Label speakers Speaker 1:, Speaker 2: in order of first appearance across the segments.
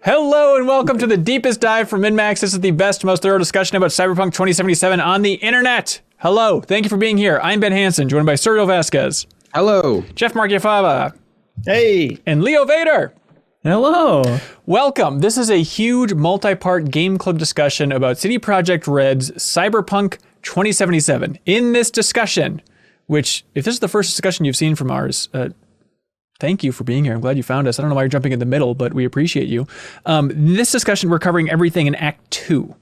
Speaker 1: Hello and welcome to the deepest dive from MinnMax. This is the best, most thorough discussion about Cyberpunk 2077 on the internet. Hello, thank you for being here. I'm Ben Hansen, joined by Sergio Vasquez.
Speaker 2: Hello.
Speaker 1: Jeff Marchiafava.
Speaker 3: Hey.
Speaker 1: And Leo Vader.
Speaker 3: Hello.
Speaker 1: Welcome. This is a huge multi-part game club discussion about CD Projekt Red's Cyberpunk 2077. In this discussion, which, if this is the first discussion you've seen from ours, thank you for being here. I'm glad you found us. I don't know why you're jumping in the middle, but we appreciate you. In this discussion, we're covering everything in Act 2.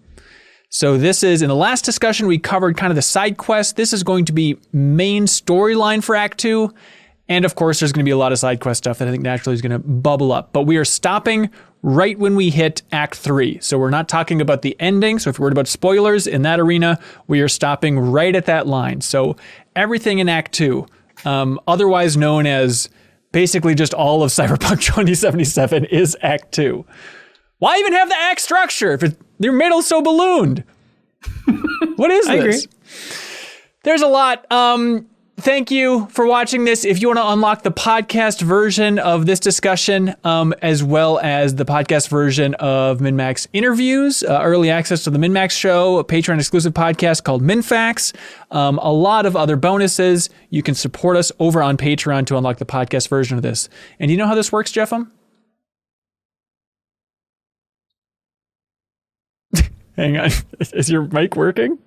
Speaker 1: So this is, in the last discussion, we covered kind of the side quest. This is going to be main storyline for Act 2. And of course, there's going to be a lot of side quest stuff that I think naturally is going to bubble up. But we are stopping right when we hit Act 3. So we're not talking about the ending. So if you're worried about spoilers in that arena, we are stopping right at that line. So everything in Act 2, otherwise known as basically just all of Cyberpunk 2077, is Act 2. Why even have the act structure if your middle's so ballooned? What is this? I agree. There's a lot. Thank you for watching this. If you want to unlock the podcast version of this discussion, as well as the podcast version of MinnMax interviews, early access to the MinnMax show, a Patreon exclusive podcast called MinnFax, a lot of other bonuses, you can support us over on Patreon to unlock the podcast version of this. And do you know how this works, Jeffem? Hang on. Is your mic working?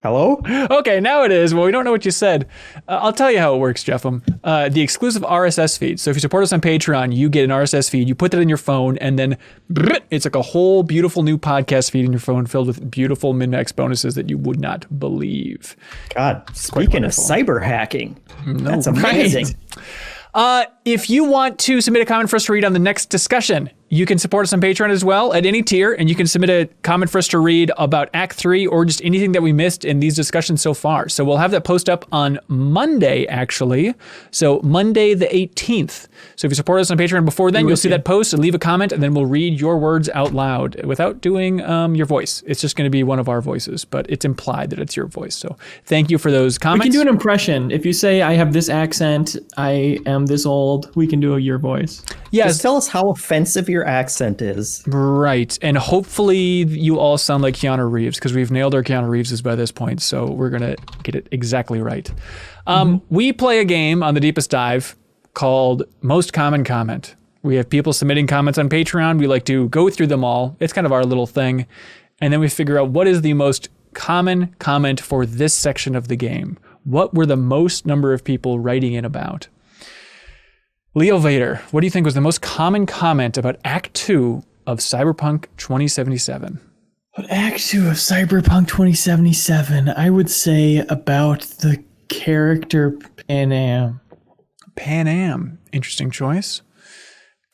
Speaker 3: Hello?
Speaker 1: Okay, now it is. Well, we don't know what you said. I'll tell you how it works, Jeffem. The exclusive RSS feed. So if you support us on Patreon, you get an RSS feed. You put that in your phone, and then it's like a whole beautiful new podcast feed in your phone filled with beautiful MinnMax bonuses that you would not believe.
Speaker 3: God, speaking of cyber hacking, that's amazing.
Speaker 1: Right. If you want to submit a comment for us to read on the next discussion, you can support us on Patreon as well at any tier, and you can submit a comment for us to read about Act 3 or just anything that we missed in these discussions so far. So we'll have that post up on Monday, actually. So Monday the 18th. So if you support us on Patreon before then, you'll see that post and leave a comment, and then we'll read your words out loud without doing your voice. It's just going to be one of our voices, but it's implied that it's your voice. So thank you for those comments.
Speaker 4: We can do an impression. If you say, I have this accent, I am this old, we can do your voice.
Speaker 1: Yes.
Speaker 3: Just tell us how offensive your accent is.
Speaker 1: Right. And hopefully you all sound like Keanu Reeves, because we've nailed our Keanu Reeveses by this point. So we're going to get it exactly right. We play a game on the Deepest Dive called Most Common Comment. We have people submitting comments on Patreon. We like to go through them all. It's kind of our little thing. And then we figure out what is the most common comment for this section of the game. What were the most number of people writing in about? Leo Vader, what do you think was the most common comment about Act 2 of Cyberpunk 2077?
Speaker 4: But Act 2 of Cyberpunk 2077, I would say about the character Panam.
Speaker 1: Panam, interesting choice.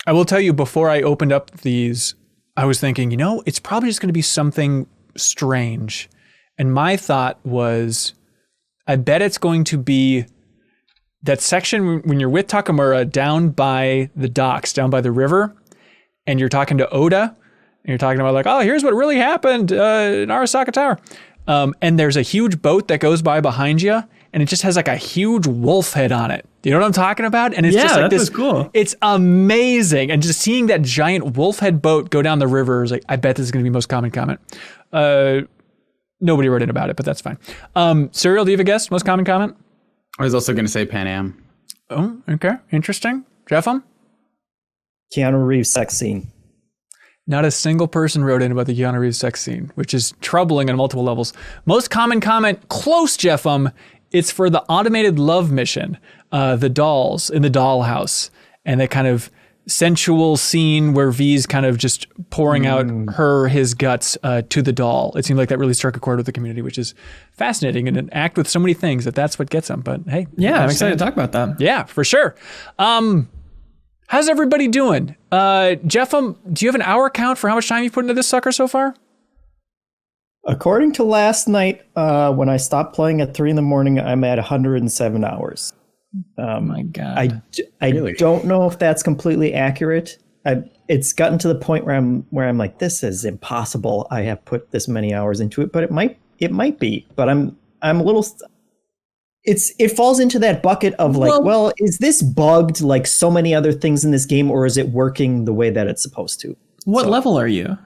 Speaker 1: I will tell you, before I opened up these, I was thinking, it's probably just going to be something strange. And my thought was, I bet it's going to be that section when you're with Takamura down by the docks, down by the river, and you're talking to Oda, and you're talking about like, oh, here's what really happened in Arasaka Tower. And there's a huge boat that goes by behind you, and it just has like a huge wolf head on it. You know what I'm talking about? And it's just like this.
Speaker 4: Cool.
Speaker 1: It's amazing. And just seeing that giant wolf head boat go down the river is like, I bet this is going to be most common comment. Nobody wrote in about it, but that's fine. Serial, do you have a guess? Most common comment?
Speaker 2: I was also going to say Pan Am.
Speaker 1: Oh, okay. Interesting. Jeffem?
Speaker 3: Keanu Reeves sex scene.
Speaker 1: Not a single person wrote in about the Keanu Reeves sex scene, which is troubling on multiple levels. Most common comment, close, Jeffem. It's for the automated love mission, the dolls in the dollhouse, and that kind of sensual scene where V's kind of just pouring out his guts to the doll. It seemed like that really struck a chord with the community, which is fascinating, and an act with so many things that's what gets them. But hey,
Speaker 4: yeah, I'm excited to talk about that.
Speaker 1: Yeah, for sure. How's everybody doing? Jeffem, do you have an hour count for how much time you've put into this sucker so far?
Speaker 3: According to last night, when I stopped playing at 3 a.m, I'm at 107 hours.
Speaker 4: Oh my God.
Speaker 3: I really? Don't know if that's completely accurate. It's gotten to the point where I'm like, this is impossible. I have put this many hours into it, but it might be. But I'm a little. It falls into that bucket of like, well, is this bugged like so many other things in this game, or is it working the way that it's supposed to?
Speaker 4: What level are you?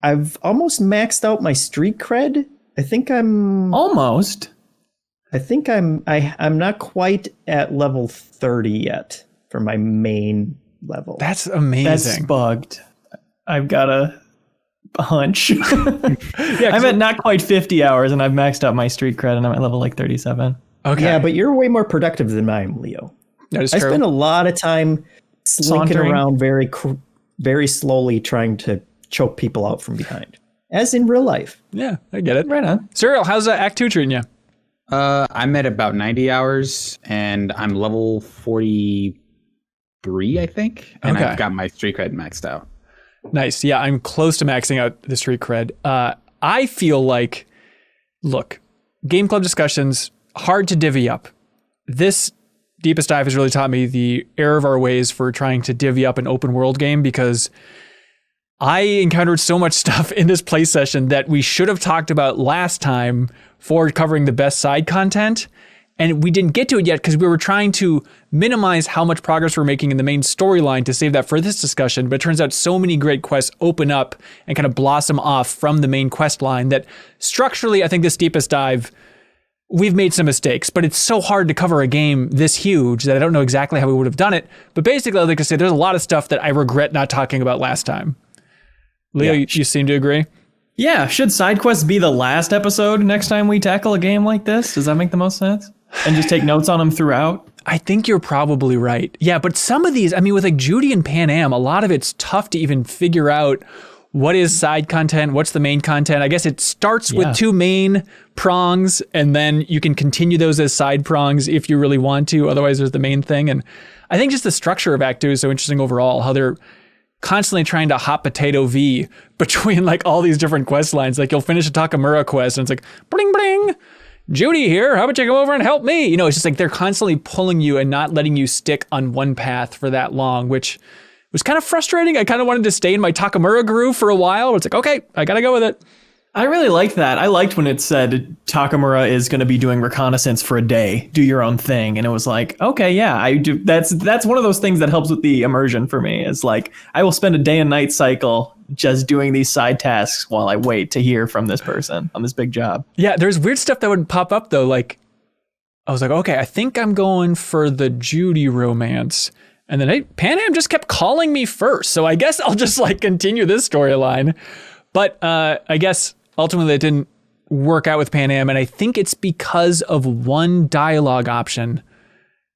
Speaker 3: I've almost maxed out my street cred. I think I'm not quite at level 30 yet for my main level.
Speaker 1: That's amazing.
Speaker 4: That's bugged. I've got a hunch. I'm at not quite 50 hours and I've maxed out my street cred and I'm at level like 37.
Speaker 1: Okay.
Speaker 3: Yeah, but you're way more productive than I am, Leo.
Speaker 1: That is
Speaker 3: I
Speaker 1: true.
Speaker 3: spend a lot of time slinking
Speaker 4: Sauntering
Speaker 3: around very slowly trying to choke people out from behind, as in real life.
Speaker 1: Yeah, I get it.
Speaker 4: Right on.
Speaker 1: Serial, how's Act 2 treating you?
Speaker 2: I'm at about 90 hours and I'm level 43, I think. And
Speaker 1: Okay.
Speaker 2: I've got my street cred maxed out.
Speaker 1: Nice. Yeah, I'm close to maxing out the street cred. I feel like, look, game club discussions, hard to divvy up. This Deepest Dive has really taught me the error of our ways for trying to divvy up an open world game, because I encountered so much stuff in this play session that we should have talked about last time for covering the best side content. And we didn't get to it yet because we were trying to minimize how much progress we're making in the main storyline to save that for this discussion. But it turns out so many great quests open up and kind of blossom off from the main quest line that structurally, I think this Deepest Dive, we've made some mistakes, but it's so hard to cover a game this huge that I don't know exactly how we would have done it. But basically, I'd like to say there's a lot of stuff that I regret not talking about last time. Leo, you seem to agree?
Speaker 4: Yeah, should side quests be the last episode next time we tackle a game like this? Does that make the most sense? And just take notes on them throughout?
Speaker 1: I think you're probably right. Yeah, but some of these, I mean, with like Judy and Pan Am, a lot of it's tough to even figure out what is side content, what's the main content. I guess it starts with two main prongs, and then you can continue those as side prongs if you really want to. Otherwise, there's the main thing. And I think just the structure of Act 2 is so interesting overall, how they're constantly trying to hot potato V between like all these different quest lines. Like you'll finish a Takamura quest and it's like, bling, bling, Judy here, how about you come over and help me? You know, it's just like they're constantly pulling you and not letting you stick on one path for that long, which was kind of frustrating. I kind of wanted to stay in my Takamura groove for a while. It's like, okay, I gotta go with it.
Speaker 4: I really liked that. I liked when it said Takamura is going to be doing reconnaissance for a day, do your own thing. And it was like, okay, yeah, I do. That's one of those things that helps with the immersion for me. It's like, I will spend a day and night cycle just doing these side tasks while I wait to hear from this person on this big job.
Speaker 1: Yeah, there's weird stuff that would pop up though. Like, I was like, okay, I think I'm going for the Judy romance. And then Pan Am just kept calling me first. So I guess I'll just like continue this storyline. But I guess ultimately it didn't work out with Pan Am. And I think it's because of one dialogue option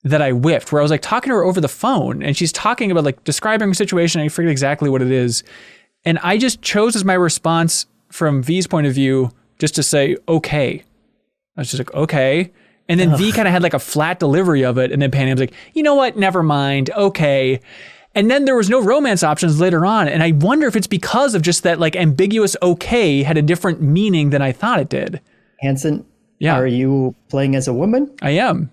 Speaker 1: that I whiffed, where I was like talking to her over the phone and she's talking about like describing her situation. I forget exactly what it is. And I just chose as my response from V's point of view, just to say, okay. I was just like, okay. And then V kind of had like a flat delivery of it. And then Pan Am's like, you know what? Never mind. Okay. And then there was no romance options later on. And I wonder if it's because of just that like ambiguous okay had a different meaning than I thought it did.
Speaker 3: Hanson,
Speaker 1: Yeah.
Speaker 3: Are you playing as a woman?
Speaker 1: I am.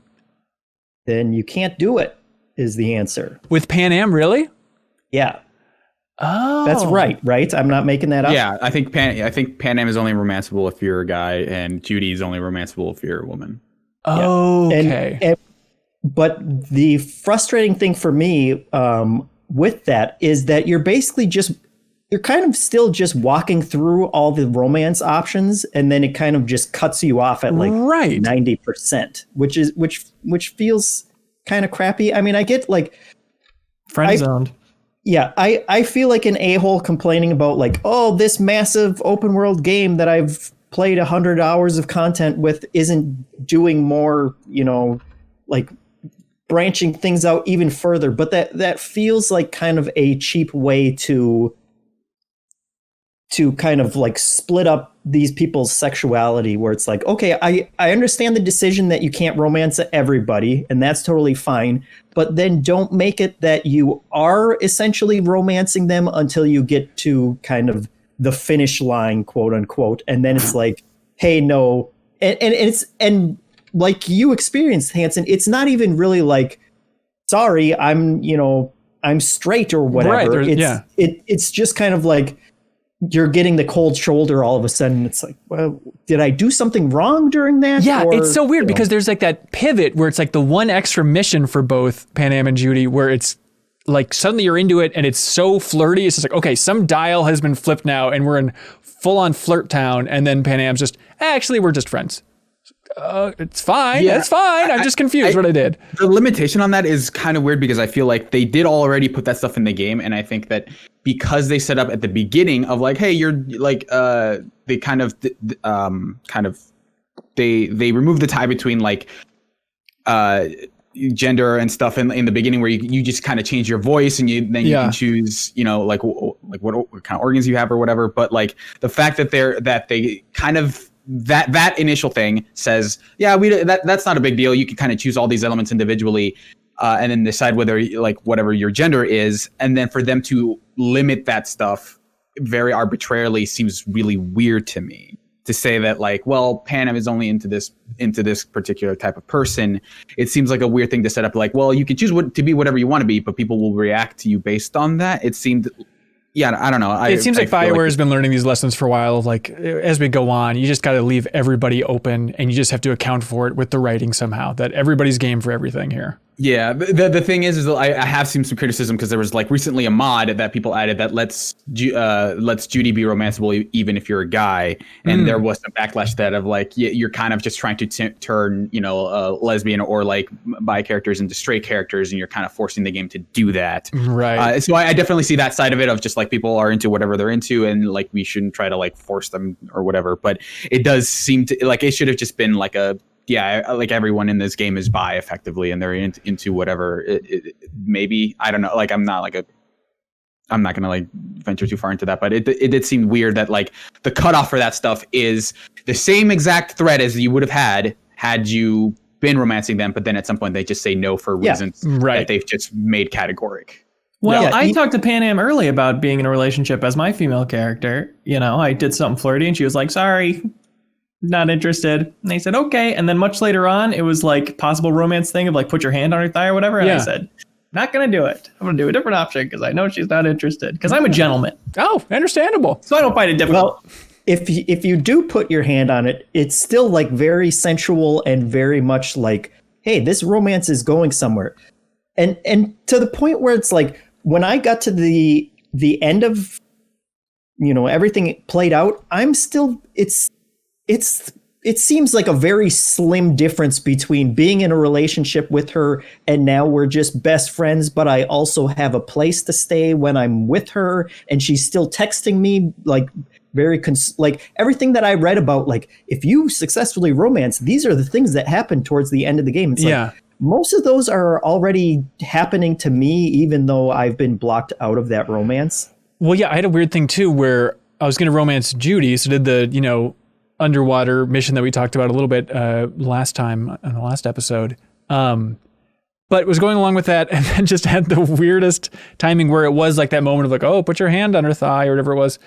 Speaker 3: Then you can't do it, is the answer.
Speaker 1: With Pan Am, really?
Speaker 3: Yeah.
Speaker 1: Oh.
Speaker 3: That's right? I'm not making that up.
Speaker 2: Yeah, I think Pan Am is only romanceable if you're a guy, and Judy is only romanceable if you're a woman.
Speaker 1: Okay.
Speaker 3: But the frustrating thing for me with that is that you're basically you're kind of still just walking through all the romance options, and then it kind of just cuts you off at like 90%, which feels kind of crappy. I mean, I get like
Speaker 4: Friend zoned.
Speaker 3: Yeah, I feel like an a-hole complaining about like, oh, this massive open world game that I've played 100 hours of content with isn't doing more, like branching things out even further. But that feels like kind of a cheap way to kind of like split up these people's sexuality, where it's like, okay, I understand the decision that you can't romance everybody, and that's totally fine. But then don't make it that you are essentially romancing them until you get to kind of the finish line, quote unquote. And then it's like, hey, no. And like you experienced, Hanson, it's not even really like, sorry, I'm straight or whatever.
Speaker 1: Right,
Speaker 3: it's just kind of like, you're getting the cold shoulder all of a sudden. It's like, well, did I do something wrong during that?
Speaker 1: Yeah,
Speaker 3: or,
Speaker 1: it's so weird because there's like that pivot where it's like the one extra mission for both Pan Am and Judy, where it's like suddenly you're into it and it's so flirty. It's just like, okay, some dial has been flipped now and we're in full on flirt town. And then Panam's just, actually, we're just friends. It's fine.
Speaker 2: Yeah,
Speaker 1: it's fine. I'm just confused what I did.
Speaker 2: The limitation on that is kind of weird because I feel like they did already put that stuff in the game. And I think that because they set up at the beginning of like, hey, you're like, they they remove the tie between like, gender and stuff in the beginning where you just kind of change your voice and you can choose, you know, like what kind of organs you have or whatever. But like the fact that they kind of that initial thing says, yeah, that's not a big deal. You can kind of choose all these elements individually and then decide whether like whatever your gender is. And then for them to limit that stuff very arbitrarily seems really weird to me. To say that like, well, Panam is only into this particular type of person. It seems like a weird thing to set up. Like, well, you can choose to be whatever you want to be, but people will react to you based on that. It seemed, yeah, I don't know.
Speaker 1: It seems like BioWare has been learning these lessons for a while. Like as we go on, you just got to leave everybody open, and you just have to account for it with the writing somehow. That everybody's game for everything here. Yeah,
Speaker 2: the thing is I have seen some criticism because there was like recently a mod that people added that lets Judy be romanceable even if you're a guy, and there was some backlash to that of like you're kind of just trying to turn lesbian or like bi characters into straight characters, and you're kind of forcing the game to do that.
Speaker 1: Right.
Speaker 2: So I definitely see that side of it of just like people are into whatever they're into, and like we shouldn't try to like force them or whatever. But it does seem to like it should have just been like like everyone in this game is bi effectively, and they're into whatever maybe, I don't know, like I'm not gonna like venture too far into that, but it did seem weird that like the cutoff for that stuff is the same exact thread as you would have had you been romancing them, but then at some point they just say no for reasons that they've just made categoric.
Speaker 4: Well, I talked to Panam early about being in a relationship as my female character. You know, I did something flirty and she was like, sorry, not interested. And they said, okay. And then much later on, it was like possible romance thing of like, put your hand on her thigh or whatever. And I said, not going to do it. I'm going to do a different option because I know she's not interested because I'm a gentleman.
Speaker 1: Oh, understandable.
Speaker 4: So I don't find it difficult.
Speaker 3: Well, if you do put your hand on it, it's still like very sensual and very much like, hey, this romance is going somewhere. And to the point where it's like, when I got to the end of, everything played out, I'm still, it seems like a very slim difference between being in a relationship with her and now we're just best friends, but I also have a place to stay when I'm with her and she's still texting me like like everything that I read about, like if you successfully romance, these are the things that happen towards the end of the game. It's like, most of those are already happening to me, even though I've been blocked out of that romance.
Speaker 1: Well, yeah, I had a weird thing too where I was going to romance Judy, so did the, underwater mission that we talked about a little bit last time on the last episode. But was going along with that and then just had the weirdest timing where it was like that moment of like, oh, put your hand on her thigh or whatever it was.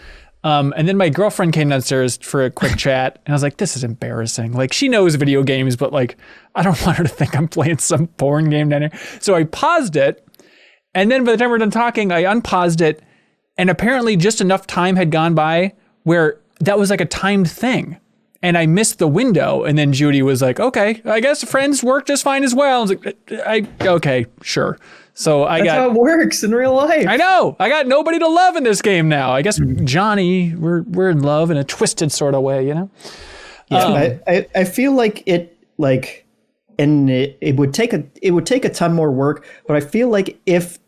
Speaker 1: And then my girlfriend came downstairs for a quick chat and I was like, this is embarrassing. Like she knows video games, but like, I don't want her to think I'm playing some porn game down here. So I paused it. And then by the time we're done talking, I unpaused it. And apparently just enough time had gone by where that was like a timed thing. And I missed the window. And then Judy was like, okay, I guess friends work just fine as well. I was like, okay, sure. So
Speaker 4: That's how it works in real life.
Speaker 1: I know. I got nobody to love in this game now. I guess Johnny, we're in love in a twisted sort of way,
Speaker 3: Yeah, I feel like it would take a ton more work, but I feel like if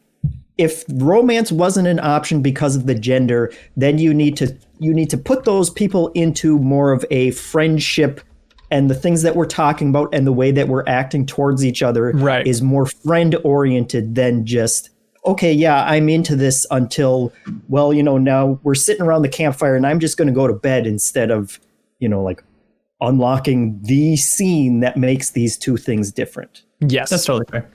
Speaker 3: romance wasn't an option because of the gender, then you need to put those people into more of a friendship, and the things that we're talking about and the way that we're acting towards each other is more friend oriented than just, okay, yeah, I'm into this until, well, now we're sitting around the campfire and I'm just going to go to bed instead of, like unlocking the scene that makes these two things different.
Speaker 1: Yes.
Speaker 4: That's totally fair.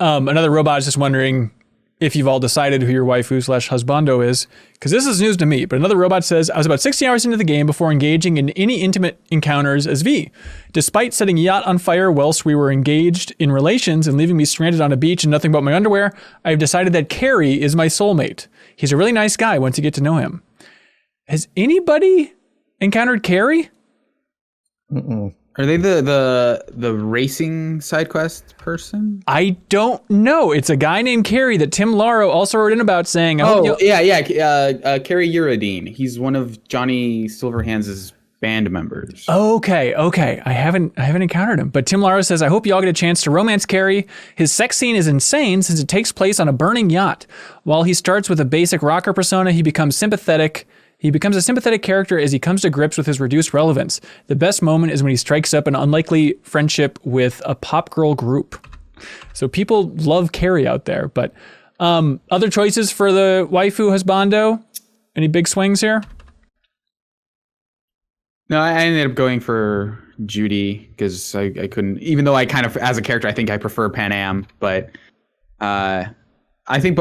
Speaker 1: Another robot is just wondering if you've all decided who your waifu/husbando is, because this is news to me. But another robot says, I was about 60 hours into the game before engaging in any intimate encounters as V. Despite setting yacht on fire whilst we were engaged in relations and leaving me stranded on a beach and nothing but my underwear, I've decided that Carrie is my soulmate. He's a really nice guy once you get to know him. Has anybody encountered Carrie?
Speaker 2: Are they the racing side quest person?
Speaker 1: I don't know. It's a guy named Carrie that Tim Laro also wrote in about saying,
Speaker 2: Carrie Uradine. He's one of Johnny Silverhands' band members.
Speaker 1: Okay. I haven't encountered him, but Tim Laro says, I hope y'all get a chance to romance Carrie. His sex scene is insane since it takes place on a burning yacht. While he starts with a basic rocker persona, he becomes sympathetic. He becomes a sympathetic character as he comes to grips with his reduced relevance. The best moment is when he strikes up an unlikely friendship with a pop girl group. So people love Carrie out there, but other choices for the waifu husbando? Any big swings here?
Speaker 2: No, I ended up going for Judy because I couldn't, even though I kind of, as a character, I think I prefer Pan Am, but I think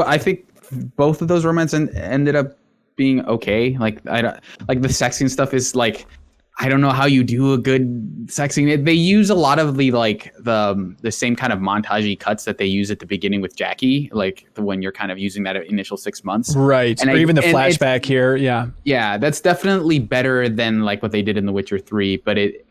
Speaker 2: both of those romances ended up being okay. Like the sex scene stuff is like, I don't know how you do a good sex scene. They use a lot of the same kind of montagey cuts that they use at the beginning with Jackie, like when you're kind of using that initial 6 months,
Speaker 1: right? And even the flashback here, yeah,
Speaker 2: that's definitely better than like what they did in The Witcher 3. But it,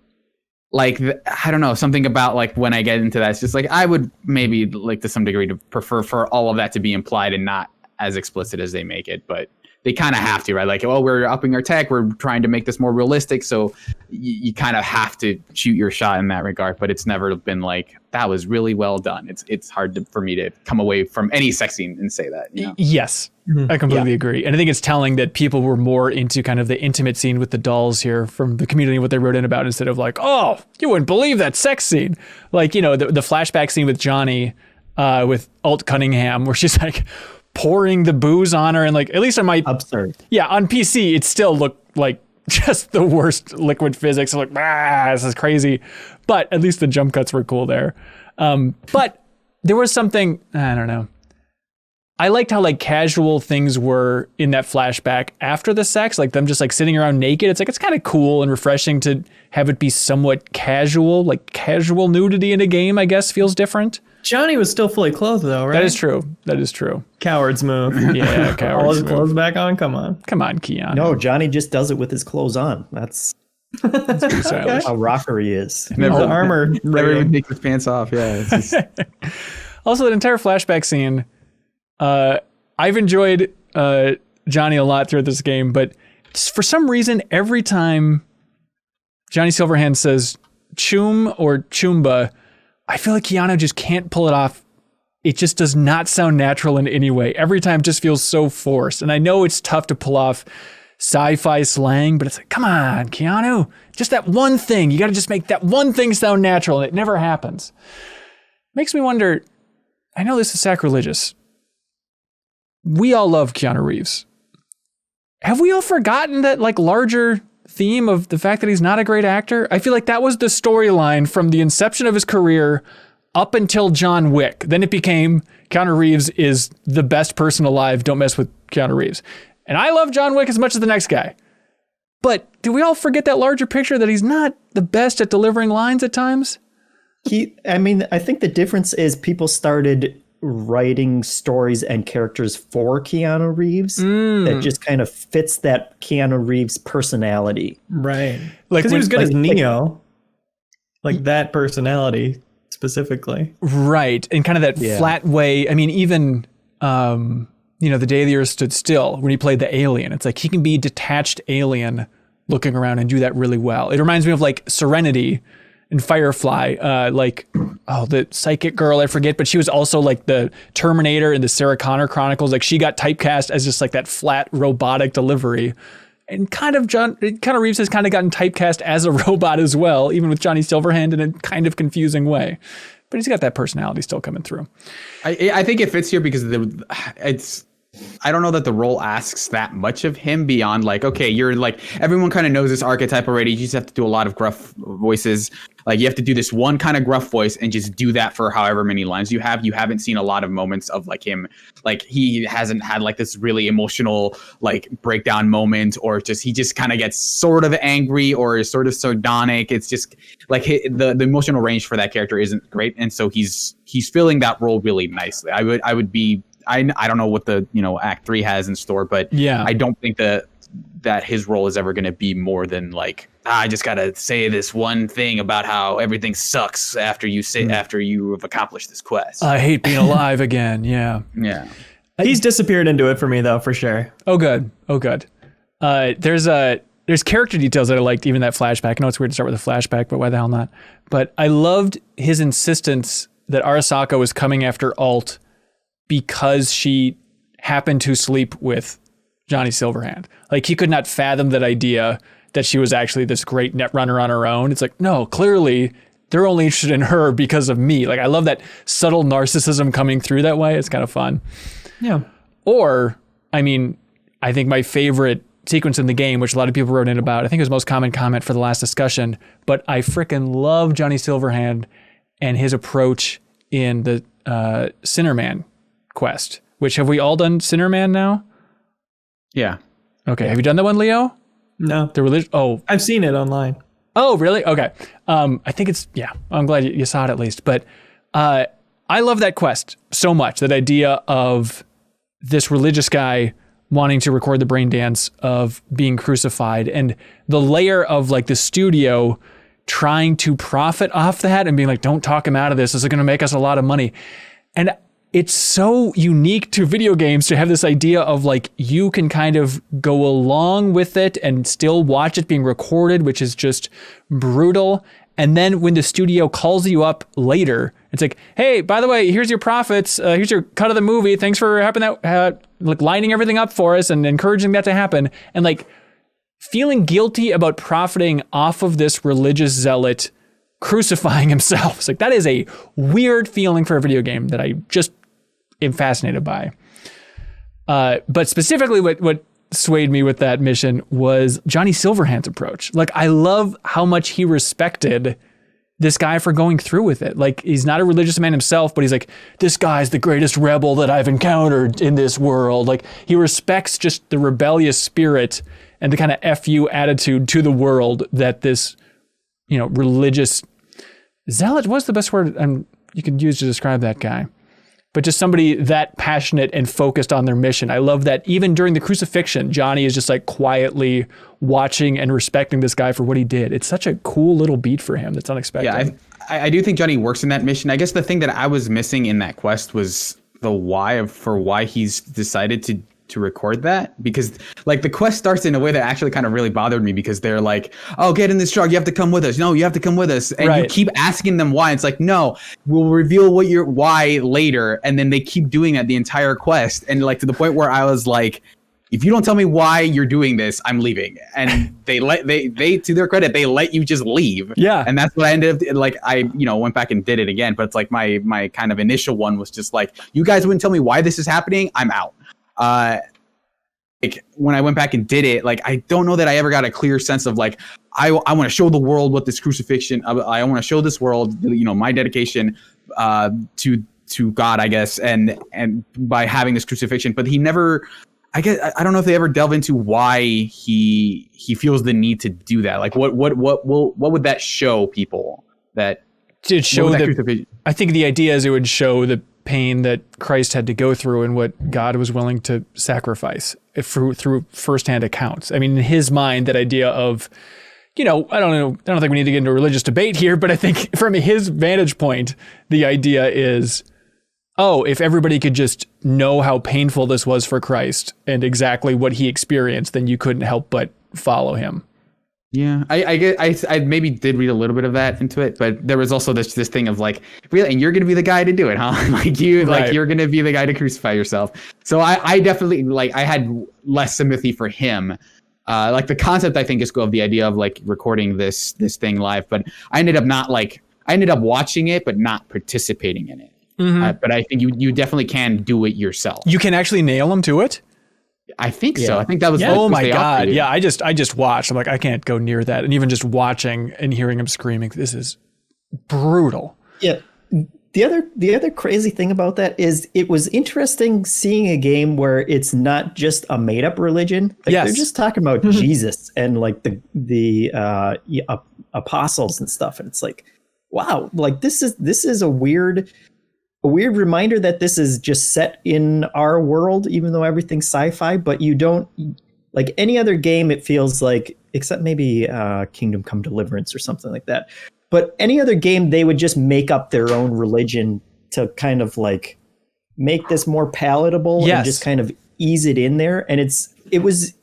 Speaker 2: like, I don't know, something about like when I get into that, it's just like I would maybe like to some degree to prefer for all of that to be implied and not as explicit as they make it, but they kind of have to, right? Like, well, we're upping our tech. We're trying to make this more realistic. So you kind of have to shoot your shot in that regard. But it's never been like, that was really well done. It's hard for me to come away from any sex scene and say that. You know?
Speaker 1: Yes, I completely agree. And I think it's telling that people were more into kind of the intimate scene with the dolls here from the community, what they wrote in about, instead of like, oh, you wouldn't believe that sex scene. Like, you know, the flashback scene with Johnny with Alt Cunningham, where she's like, pouring the booze on her, and like, at least on my
Speaker 3: absurd.
Speaker 1: Yeah, on PC it still looked like just the worst liquid physics. I'm like, this is crazy. But at least the jump cuts were cool there. But there was something, I don't know. I liked how like casual things were in that flashback after the sex, like them just like sitting around naked. It's like, it's kind of cool and refreshing to have it be somewhat casual, like casual nudity in a game, I guess feels different.
Speaker 4: Johnny was still fully clothed though, right?
Speaker 1: That is true.
Speaker 4: Cowards move.
Speaker 1: Yeah, cowards.
Speaker 4: All his clothes back on. Come on,
Speaker 1: Keanu.
Speaker 3: No, Johnny just does it with his clothes on. That's how rocker he is.
Speaker 4: Never the armor.
Speaker 2: Never even takes his pants off. Yeah. It's just...
Speaker 1: Also, that entire flashback scene. I've enjoyed Johnny a lot throughout this game, but for some reason, every time Johnny Silverhand says "chum" or "chumba," I feel like Keanu just can't pull it off. It just does not sound natural in any way. Every time it just feels so forced. And I know it's tough to pull off sci-fi slang, but it's like, come on, Keanu, just that one thing. You got to just make that one thing sound natural, and it never happens. Makes me wonder, I know this is sacrilegious. We all love Keanu Reeves. Have we all forgotten that like larger theme of the fact that he's not a great actor? I feel like that was the storyline from the inception of his career up until John Wick. Then it became Keanu Reeves is the best person alive. Don't mess with Keanu Reeves. And I love John Wick as much as the next guy. But do we all forget that larger picture that he's not the best at delivering lines at times?
Speaker 3: I think the difference is people started writing stories and characters for Keanu Reeves that just kind of fits that Keanu Reeves personality.
Speaker 4: Right. Like, because he was good as Neo. Like that personality specifically.
Speaker 1: Right. And kind of that flat way. I mean, even, The Day the Earth Stood Still, when he played the alien, it's like he can be detached alien looking around and do that really well. It reminds me of like Serenity and Firefly, the psychic girl, I forget, but she was also like the Terminator in the Sarah Connor Chronicles. Like she got typecast as just like that flat robotic delivery. And kind of Reeves has kind of gotten typecast as a robot as well, even with Johnny Silverhand in a kind of confusing way. But he's got that personality still coming through.
Speaker 2: I think it fits here because I don't know that the role asks that much of him beyond like, okay, you're like, everyone kind of knows this archetype already. You just have to do a lot of gruff voices. Like you have to do this one kind of gruff voice and just do that for however many lines you have. You haven't seen a lot of moments of like him, like he hasn't had like this really emotional like breakdown moment, or just he just kind of gets sort of angry or is sort of sardonic. It's just like the emotional range for that character isn't great, and so he's filling that role really nicely. I don't know what the Act 3 has in store, but I don't think the that his role is ever going to be more than like, I just got to say this one thing about how everything sucks after you have accomplished this quest.
Speaker 1: I hate being alive again. Yeah.
Speaker 2: Yeah.
Speaker 4: He's disappeared into it for me though, for sure.
Speaker 1: Oh, good. There's character details that I liked, even that flashback. I know it's weird to start with a flashback, but why the hell not? But I loved his insistence that Arasaka was coming after Alt because she happened to sleep with Johnny Silverhand. Like, he could not fathom that idea that she was actually this great net runner on her own. It's like, no, clearly they're only interested in her because of me. Like, I love that subtle narcissism coming through that way. It's kind of fun.
Speaker 4: Yeah.
Speaker 1: Or, I mean, I think my favorite sequence in the game, which a lot of people wrote in about, I think it was the most common comment for the last discussion, but I frickin' love Johnny Silverhand and his approach in the Sinnerman quest, which, have we all done Sinnerman now?
Speaker 2: Yeah.
Speaker 1: Okay. Have you done that one, Leo?
Speaker 4: No.
Speaker 1: The religion? Oh.
Speaker 4: I've seen it online.
Speaker 1: Oh, really? Okay. I think it's, yeah, I'm glad you saw it at least. But I love that quest so much, that idea of this religious guy wanting to record the brain dance of being crucified, and the layer of like the studio trying to profit off that and being like, don't talk him out of this. This is going to make us a lot of money. And it's so unique to video games to have this idea of like, you can kind of go along with it and still watch it being recorded, which is just brutal. And then when the studio calls you up later, it's like, hey, by the way, here's your profits. Here's your cut of the movie. Thanks for having that, like lining everything up for us and encouraging that to happen. And like feeling guilty about profiting off of this religious zealot crucifying himself. It's like, that is a weird feeling for a video game that I just am fascinated by. But specifically what swayed me with that mission was Johnny Silverhand's approach. Like, I love how much he respected this guy for going through with it. Like, he's not a religious man himself, but he's like, this guy's the greatest rebel that I've encountered in this world. Like, he respects just the rebellious spirit and the kind of F you attitude to the world that this, you know, religious zealot, what's the best word you could use to describe that guy? But just somebody that passionate and focused on their mission. I love that even during the crucifixion, Johnny is just like quietly watching and respecting this guy for what he did. It's such a cool little beat for him that's unexpected.
Speaker 2: Yeah, I do think Johnny works in that mission. I guess the thing that I was missing in that quest was the why he's decided to record that, because like the quest starts in a way that actually kind of really bothered me, because they're like, oh, get in this truck, you have to come with us. No, you have to come with us. And you keep asking them why. It's like, no, we'll reveal what your why later. And then they keep doing that the entire quest. And like to the point where I was like, if you don't tell me why you're doing this, I'm leaving. And they to their credit, they let you just leave.
Speaker 1: Yeah.
Speaker 2: And that's what I ended up like. I went back and did it again, but it's like my kind of initial one was just like, you guys wouldn't tell me why this is happening, I'm out. Like when I went back and did it, like I don't know that I ever got a clear sense of like, I want to show the world what this crucifixion. I want to show this world, my dedication to God, I guess, and by having this crucifixion. But he never. I don't know if they ever delve into why he feels the need to do that. Like what would that show people? That
Speaker 1: to show that. I think the idea is it would show the pain that Christ had to go through and what God was willing to sacrifice through firsthand accounts. I mean, in his mind, that idea of, I don't think we need to get into a religious debate here, but I think from his vantage point, the idea is, oh, if everybody could just know how painful this was for Christ and exactly what he experienced, then you couldn't help but follow him.
Speaker 2: Yeah, I maybe did read a little bit of that into it, but there was also this thing of like, really, and you're going to be the guy to do it, huh? You're going to be the guy to crucify yourself. So I definitely I had less sympathy for him. Like the concept, I think, is cool, of the idea of like recording this thing live, but I ended up watching it, but not participating in it. Mm-hmm. But I think you definitely can do it yourself.
Speaker 1: You can actually nail him to it?
Speaker 2: I think so. I think that was.
Speaker 1: Yeah. Oh my God! Yeah, I just watched. I'm like, I can't go near that. And even just watching and hearing him screaming, this is brutal.
Speaker 3: Yeah. The other crazy thing about that is it was interesting seeing a game where it's not just a made up religion. Like, they're just talking about Jesus and like the apostles and stuff, and it's like, wow, like this is a weird reminder that this is just set in our world, even though everything's sci-fi, but you don't Like any other game, it feels like, except maybe Kingdom Come Deliverance or something like that. But any other game, they would just make up their own religion to kind of like make this more palatable and just kind of ease it in there. And it was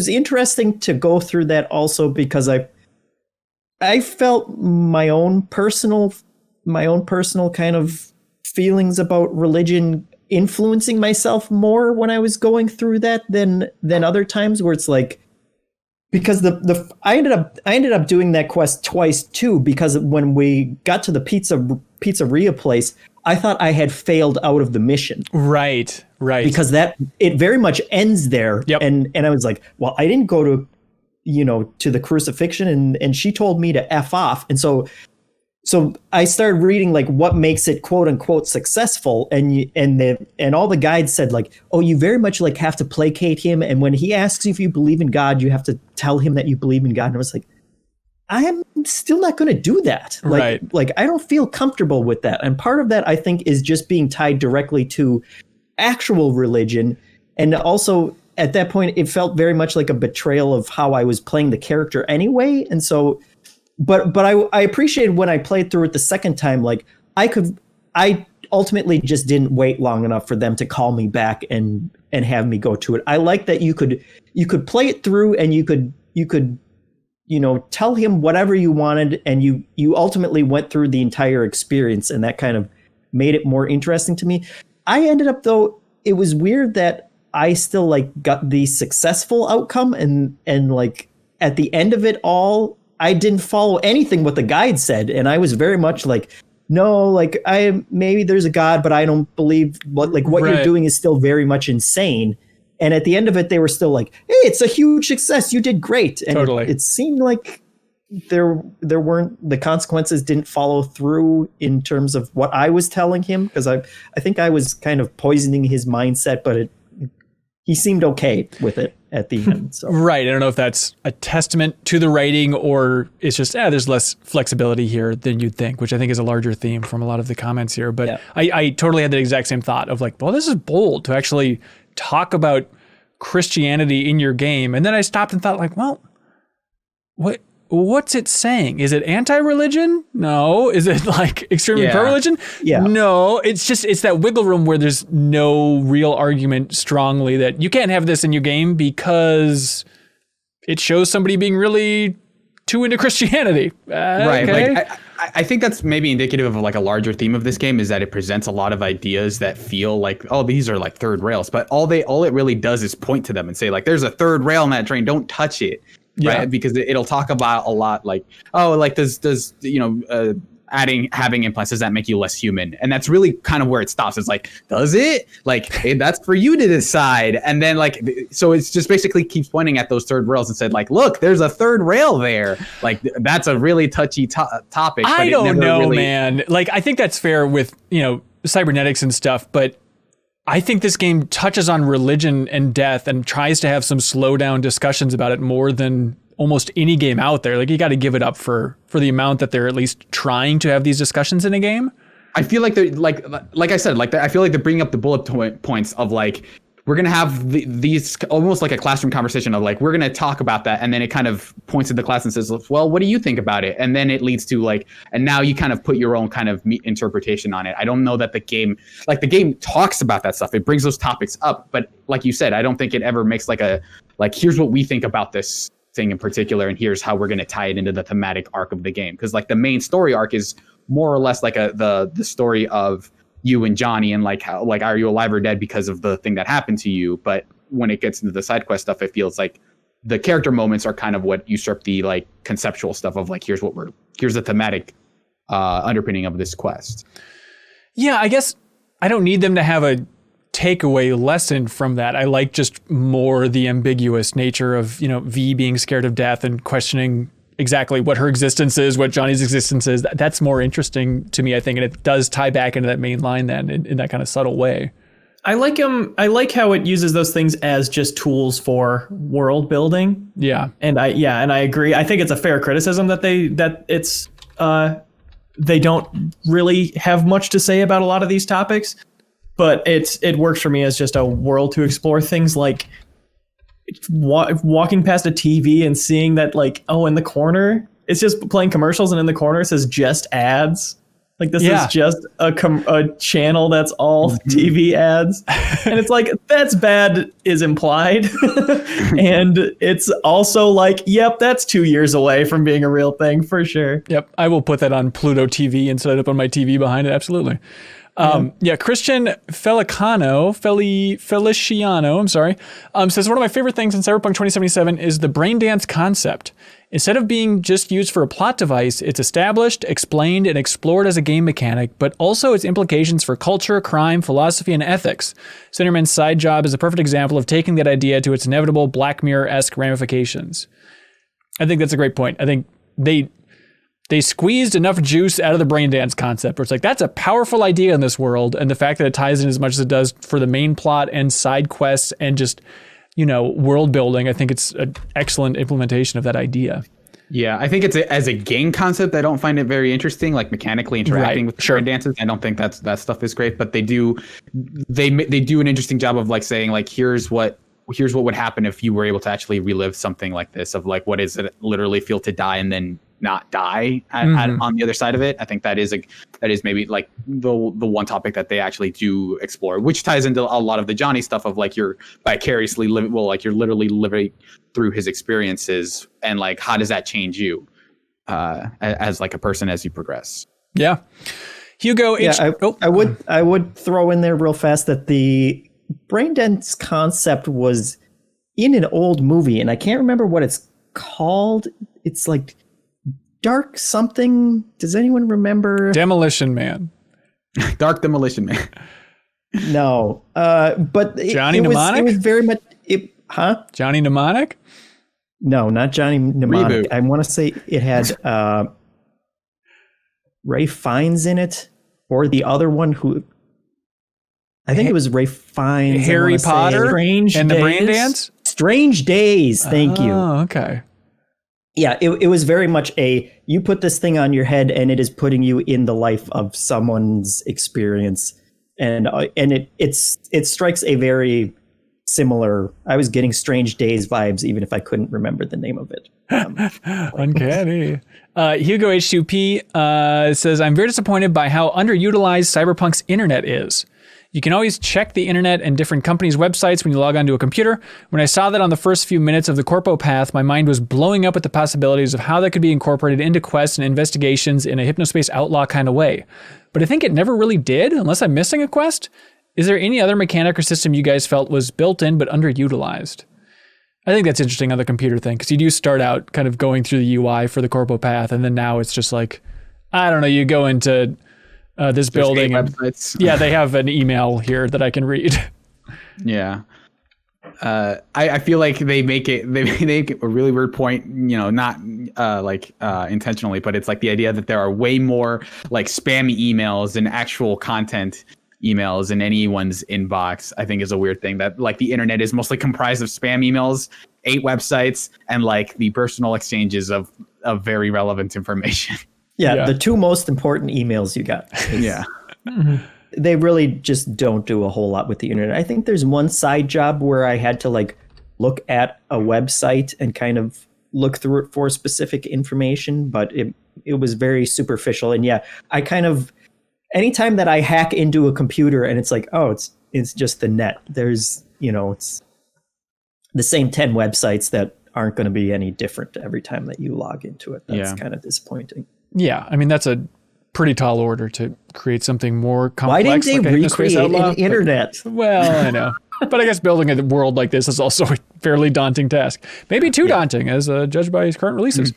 Speaker 3: interesting to go through that also because I felt my own personal kind of feelings about religion influencing myself more when I was going through that than other times where it's like, because I ended up doing that quest twice too, because when we got to the pizzeria place, I thought I had failed out of the mission.
Speaker 1: Right.
Speaker 3: Because it very much ends there.
Speaker 1: Yep.
Speaker 3: And I was like, well, I didn't go to, to the crucifixion and she told me to F off. And so I started reading like what makes it quote unquote successful, and all the guides said like, oh, you very much like have to placate him, and when he asks you if you believe in God, you have to tell him that you believe in God. And I was like, I am still not going to do that. Like I don't feel comfortable with that, and part of that I think is just being tied directly to actual religion, and also at that point it felt very much like a betrayal of how I was playing the character anyway, and so. But I appreciated when I played through it the second time, like I ultimately just didn't wait long enough for them to call me back and have me go to it. I like that you could play it through and you could tell him whatever you wanted, and you ultimately went through the entire experience, and that kind of made it more interesting to me. I ended up, though, it was weird that I still like got the successful outcome, and like at the end of it all, I didn't follow anything what the guide said, and I was very much like, no, like maybe there's a God, but I don't believe what you're doing is still very much insane. And at the end of it, they were still like, hey, it's a huge success. You did great. And
Speaker 1: totally.
Speaker 3: It seemed like there weren't, the consequences didn't follow through in terms of what I was telling him, because I think I was kind of poisoning his mindset, but he seemed okay with it at the end. So.
Speaker 1: Right. I don't know if that's a testament to the writing or it's just, there's less flexibility here than you'd think, which I think is a larger theme from a lot of the comments here. But yeah. I totally had the exact same thought of like, well, this is bold to actually talk about Christianity in your game. And then I stopped and thought like, well, what's it saying? Is it anti-religion? No. Is it like extremely pro-religion?
Speaker 3: Yeah.
Speaker 1: No. It's that wiggle room where there's no real argument strongly that you can't have this in your game because it shows somebody being really too into Christianity.
Speaker 2: Right.
Speaker 1: Okay.
Speaker 2: Like I think that's maybe indicative of like a larger theme of this game, is that it presents a lot of ideas that feel like, oh, these are like third rails, but all it really does is point to them and say like, there's a third rail in that train. Don't touch it.
Speaker 1: Yeah.
Speaker 2: Right, because it'll talk about a lot like, oh, like does having implants, does that make you less human? And that's really kind of where it stops. It's like, does it? Like, hey, that's for you to decide. And then like, so it's just basically keeps pointing at those third rails and said like, look, there's a third rail there. Like that's a really touchy topic.
Speaker 1: I don't know, man. Like I think that's fair with cybernetics and stuff, but I think this game touches on religion and death and tries to have some slow down discussions about it more than almost any game out there. Like you got to give it up for the amount that they're at least trying to have these discussions in a game.
Speaker 2: I feel like they're like I said, like I feel like they're bringing up the bullet points of like, we're going to have these almost like a classroom conversation of like, we're going to talk about that. And then it kind of points at the class and says, well, what do you think about it? And then it leads to like, and now you kind of put your own kind of interpretation on it. I don't know that the game talks about that stuff. It brings those topics up. But like you said, I don't think it ever makes like here's what we think about this thing in particular. And here's how we're going to tie it into the thematic arc of the game. Because like the main story arc is more or less like the story of you and Johnny, and like how, like, are you alive or dead because of the thing that happened to you? But when it gets into the side quest stuff, it feels like the character moments are kind of what usurp the like conceptual stuff of like, here's the thematic underpinning of this quest.
Speaker 1: Yeah, I guess I don't need them to have a takeaway lesson from that. I like just more the ambiguous nature of, V being scared of death and questioning exactly what her existence is, what Johnny's existence is. That's more interesting to me, I think, and it does tie back into that main line then in that kind of subtle way.
Speaker 4: I like how it uses those things as just tools for world building.
Speaker 1: Yeah.
Speaker 4: And I agree. I think it's a fair criticism that they don't really have much to say about a lot of these topics, but it works for me as just a world to explore things like walking past a TV and seeing that, like, oh, in the corner it's just playing commercials, and in the corner it says just ads. Like, this is just a channel that's all TV ads. And it's like, that's bad is implied. And it's also like, yep, that's 2 years away from being a real thing for sure.
Speaker 1: Yep. I will put that on Pluto TV and set it up on my TV behind it. Absolutely. Christian Feliciano, says one of my favorite things in Cyberpunk 2077 is the brain dance concept. Instead of being just used for a plot device, it's established, explained, and explored as a game mechanic, but also its implications for culture, crime, philosophy, and ethics. Cinderman's side job is a perfect example of taking that idea to its inevitable Black Mirror-esque ramifications. I think that's a great point. I think they squeezed enough juice out of the brain dance concept where it's like, that's a powerful idea in this world. And the fact that it ties in as much as it does for the main plot and side quests and just, world building, I think it's an excellent implementation of that idea.
Speaker 2: Yeah, I think as a game concept, I don't find it very interesting, like mechanically interacting with brain dances. I don't think that stuff is great, but they do an interesting job of like saying like, here's what would happen if you were able to actually relive something like this, of like, what does it literally feel to die and then not die on the other side of it. I think that is maybe like the one topic that they actually do explore, which ties into a lot of the Johnny stuff of like, you're vicariously living, like you're literally living through his experiences, and like, how does that change you as like a person as you progress?
Speaker 1: Yeah. Hugo H.
Speaker 3: I would throw in there real fast that the brain dance concept was in an old movie, and I can't remember what it's called. It's like Dark something. Does anyone remember?
Speaker 1: Demolition Man.
Speaker 2: Dark Demolition Man.
Speaker 3: No. But
Speaker 1: Johnny Mnemonic?
Speaker 3: It was very much
Speaker 1: Johnny Mnemonic?
Speaker 3: No, not Johnny Mnemonic.
Speaker 2: Reboot.
Speaker 3: I want to say it had Ray Fiennes in it, or the other one who I think it was Ray Fiennes.
Speaker 1: Harry Potter
Speaker 4: Strange
Speaker 1: and
Speaker 4: Days?
Speaker 1: the brain dance?
Speaker 3: Strange Days. Thank you.
Speaker 1: Oh, okay.
Speaker 3: Yeah, it was very much you put this thing on your head and it is putting you in the life of someone's experience, and it strikes a very similar. I was getting Strange Days vibes even if I couldn't remember the name of it.
Speaker 1: Uncanny. Hugo H2P says, I'm very disappointed by how underutilized Cyberpunk's internet is. You can always check the internet and different companies' websites when you log onto a computer. When I saw that on the first few minutes of the Corpo path, my mind was blowing up at the possibilities of how that could be incorporated into quests and investigations in a Hypnospace Outlaw kind of way. But I think it never really did, unless I'm missing a quest. Is there any other mechanic or system you guys felt was built in but underutilized? I think that's interesting on the computer thing, because you do start out kind of going through the UI for the Corpo path, and then now it's just like, I don't know, you go into this building. And, yeah, they have an email here that I can read.
Speaker 2: Yeah. I feel like they make a really weird point, not intentionally, but it's like the idea that there are way more like spammy emails and actual content emails in anyone's inbox. I think is a weird thing, that like the internet is mostly comprised of spam emails, 8 websites, and like the personal exchanges of very relevant information.
Speaker 3: Yeah, the 2 most important emails you got.
Speaker 2: Yeah.
Speaker 3: They really just don't do a whole lot with the internet. I think there's one side job where I had to like look at a website and kind of look through it for specific information, but it was very superficial. And yeah, I kind of, anytime that I hack into a computer and it's like, oh, it's just the net. There's, it's the same 10 websites that aren't going to be any different every time that you log into it. That's kind of disappointing.
Speaker 1: Yeah, I mean, that's a pretty tall order to create something more complex.
Speaker 3: Why didn't they
Speaker 1: like
Speaker 3: recreate an internet?
Speaker 1: Well, I know. But I guess building a world like this is also a fairly daunting task. Maybe too daunting, as judged by his current releases.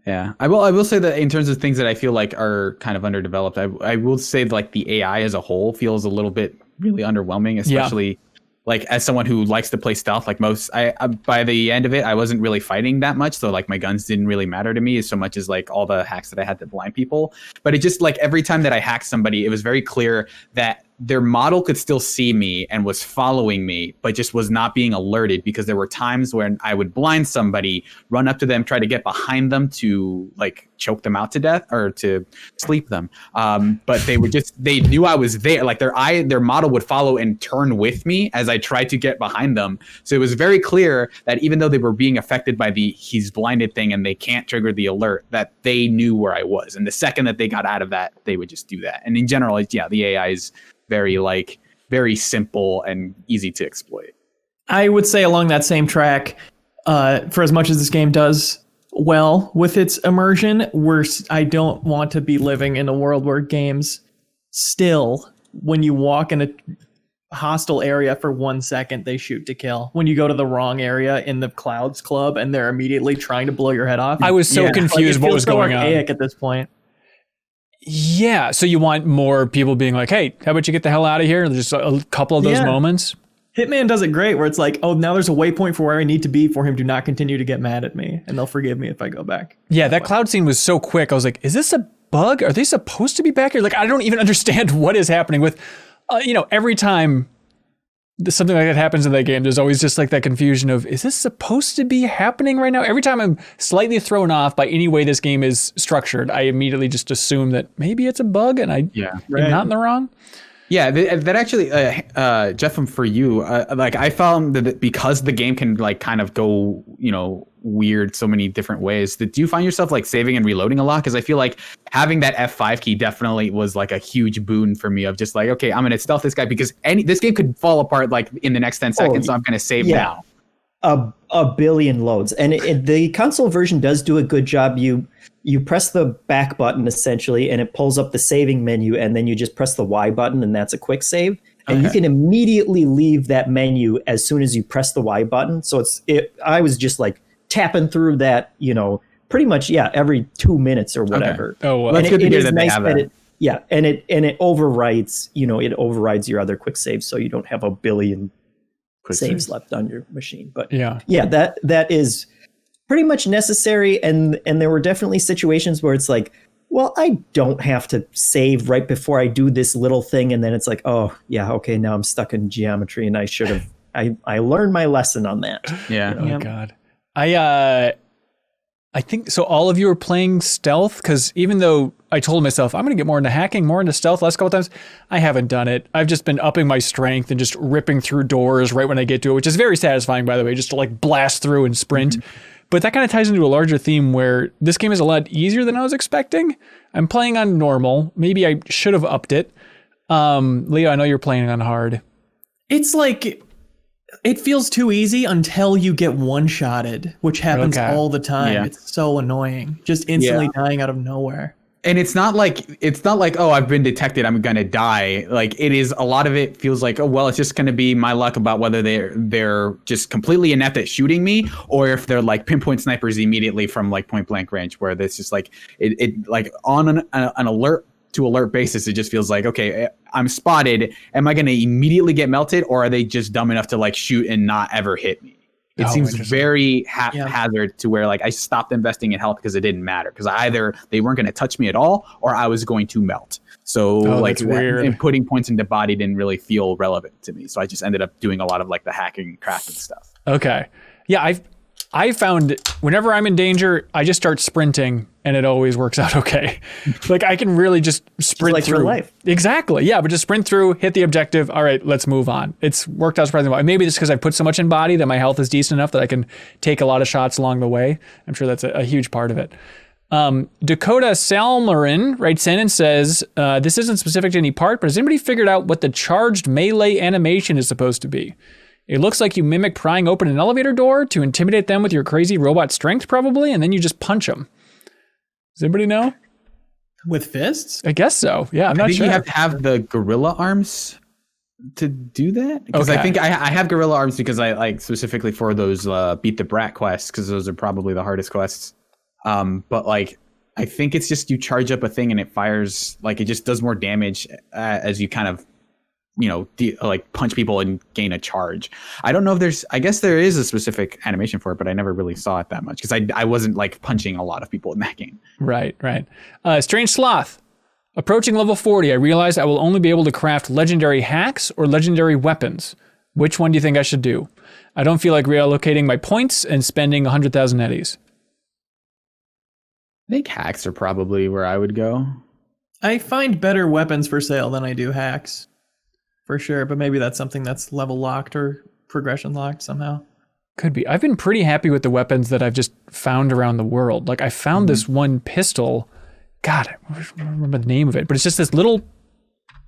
Speaker 2: Yeah, I will say that in terms of things that I feel like are kind of underdeveloped, I will say like the AI as a whole feels a little bit really underwhelming, especially like as someone who likes to play stealth. Like by the end of it, I wasn't really fighting that much, so like my guns didn't really matter to me so much as like all the hacks that I had to blind people. But it just like every time that I hacked somebody, it was very clear that their model could still see me and was following me, but just was not being alerted, because there were times when I would blind somebody, run up to them, try to get behind them to like choke them out to death or to sleep them. But they knew I was there. Like their model would follow and turn with me as I tried to get behind them. So it was very clear that even though they were being affected by the he's blinded thing and they can't trigger the alert, that they knew where I was. And the second that they got out of that, they would just do that. And in general, the AI is very simple and easy to exploit.
Speaker 4: I would say along that same track, for as much as this game does well with its immersion, I don't want to be living in a world where games still, when you walk in a hostile area for 1 second, they shoot to kill. When you go to the wrong area in the Clouds Club and they're immediately trying to blow your head off.
Speaker 1: I was so confused what was going on
Speaker 4: at this point.
Speaker 1: Yeah, so you want more people being like, hey, how about you get the hell out of here? There's a couple of those moments.
Speaker 4: Hitman does it great where it's like, oh, now there's a waypoint for where I need to be for him to not continue to get mad at me, and they'll forgive me if I go back.
Speaker 1: Yeah, that cloud scene was so quick. I was like, is this a bug? Are they supposed to be back here? Like, I don't even understand what is happening with, every time something like that happens in that game, there's always just like that confusion of, is this supposed to be happening right now? Every time I'm slightly thrown off by any way this game is structured, I immediately just assume that maybe it's a bug and I'm not in the wrong.
Speaker 2: Yeah, that actually, Jeff, for you, I found that because the game can like kind of go, weird so many different ways, do you find yourself like saving and reloading a lot? Because I feel like having that F5 key definitely was like a huge boon for me of just like, okay, I'm going to stealth this guy because this game could fall apart like in the next 10 seconds, so I'm going to save now.
Speaker 3: A billion loads. And the console version does do a good job. You press the back button essentially, and it pulls up the saving menu, and then you just press the Y button, and that's a quick save. And you can immediately leave that menu as soon as you press the Y button. So I was just like tapping through that, pretty much, every 2 minutes or whatever.
Speaker 2: Okay. Oh, well, that's good to hear that they have that.
Speaker 3: And it overrides, it overrides your other quick saves, so you don't have a billion saves left on your machine. But that is pretty much necessary, and there were definitely situations where it's like, well, I don't have to save right before I do this little thing, and then it's like, oh yeah, okay, now I'm stuck in geometry, and I should have I learned my lesson on that.
Speaker 1: Oh god. I think so. All of you are playing stealth, because even though I told myself I'm going to get more into hacking, more into stealth last couple times, I haven't done it. I've just been upping my strength and just ripping through doors right when I get to it, which is very satisfying, by the way, just to like blast through and sprint. But that kind of ties into a larger theme where this game is a lot easier than I was expecting. I'm playing on normal. Maybe I should have upped it. Leo, I know you're playing on hard.
Speaker 4: It's like, it feels too easy until you get one-shotted, which happens all the time. Yeah. It's so annoying. Just instantly dying out of nowhere.
Speaker 2: And it's not like, oh, I've been detected, I'm gonna die. Like, it is, a lot of it feels like, oh well, it's just gonna be my luck about whether they're just completely inept at shooting me, or if they're like pinpoint snipers immediately from like point blank range, where it's just like it like on an alert to alert basis, it just feels like, okay, I'm spotted. Am I gonna immediately get melted, or are they just dumb enough to like shoot and not ever hit me? It seems very haphazard to where like I stopped investing in health because it didn't matter, because either they weren't going to touch me at all or I was going to melt. So like and putting points into body didn't really feel relevant to me. So I just ended up doing a lot of like the hacking crafting stuff.
Speaker 1: Okay. Yeah, I found whenever I'm in danger, I just start sprinting and it always works out okay. Like I can really just sprint
Speaker 3: like
Speaker 1: through.
Speaker 3: Real life.
Speaker 1: Exactly. Yeah, but just sprint through, hit the objective. All right, let's move on. It's worked out surprisingly well. Maybe it's because I put so much in body that my health is decent enough that I can take a lot of shots along the way. I'm sure that's a huge part of it. Dakota Salmarin writes in and says, this isn't specific to any part, but has anybody figured out what the charged melee animation is supposed to be? It looks like you mimic prying open an elevator door to intimidate them with your crazy robot strength, probably, and then you just punch them. Does anybody know?
Speaker 4: With fists?
Speaker 1: I guess so. Yeah, I'm not sure.
Speaker 2: I think you have to have the gorilla arms to do that. Because I think I have gorilla arms because I like specifically for those beat the brat quests, because those are probably the hardest quests. But like, I think it's just you charge up a thing and it fires, like it just does more damage as you kind of, like punch people and gain a charge. I don't know if I guess there is a specific animation for it, but I never really saw it that much because I wasn't like punching a lot of people in that game.
Speaker 1: Right. Strange Sloth. Approaching level 40, I realized I will only be able to craft legendary hacks or legendary weapons. Which one do you think I should do? I don't feel like reallocating my points and spending 100,000 eddies.
Speaker 2: think hacks are probably where I would go.
Speaker 4: I find better weapons for sale than I do hacks, for sure. But maybe that's something that's level locked or progression locked somehow.
Speaker 1: Could be. I've been pretty happy with the weapons that I've just found around the world. Like I found this one pistol. God, I don't remember the name of it, but it's just this little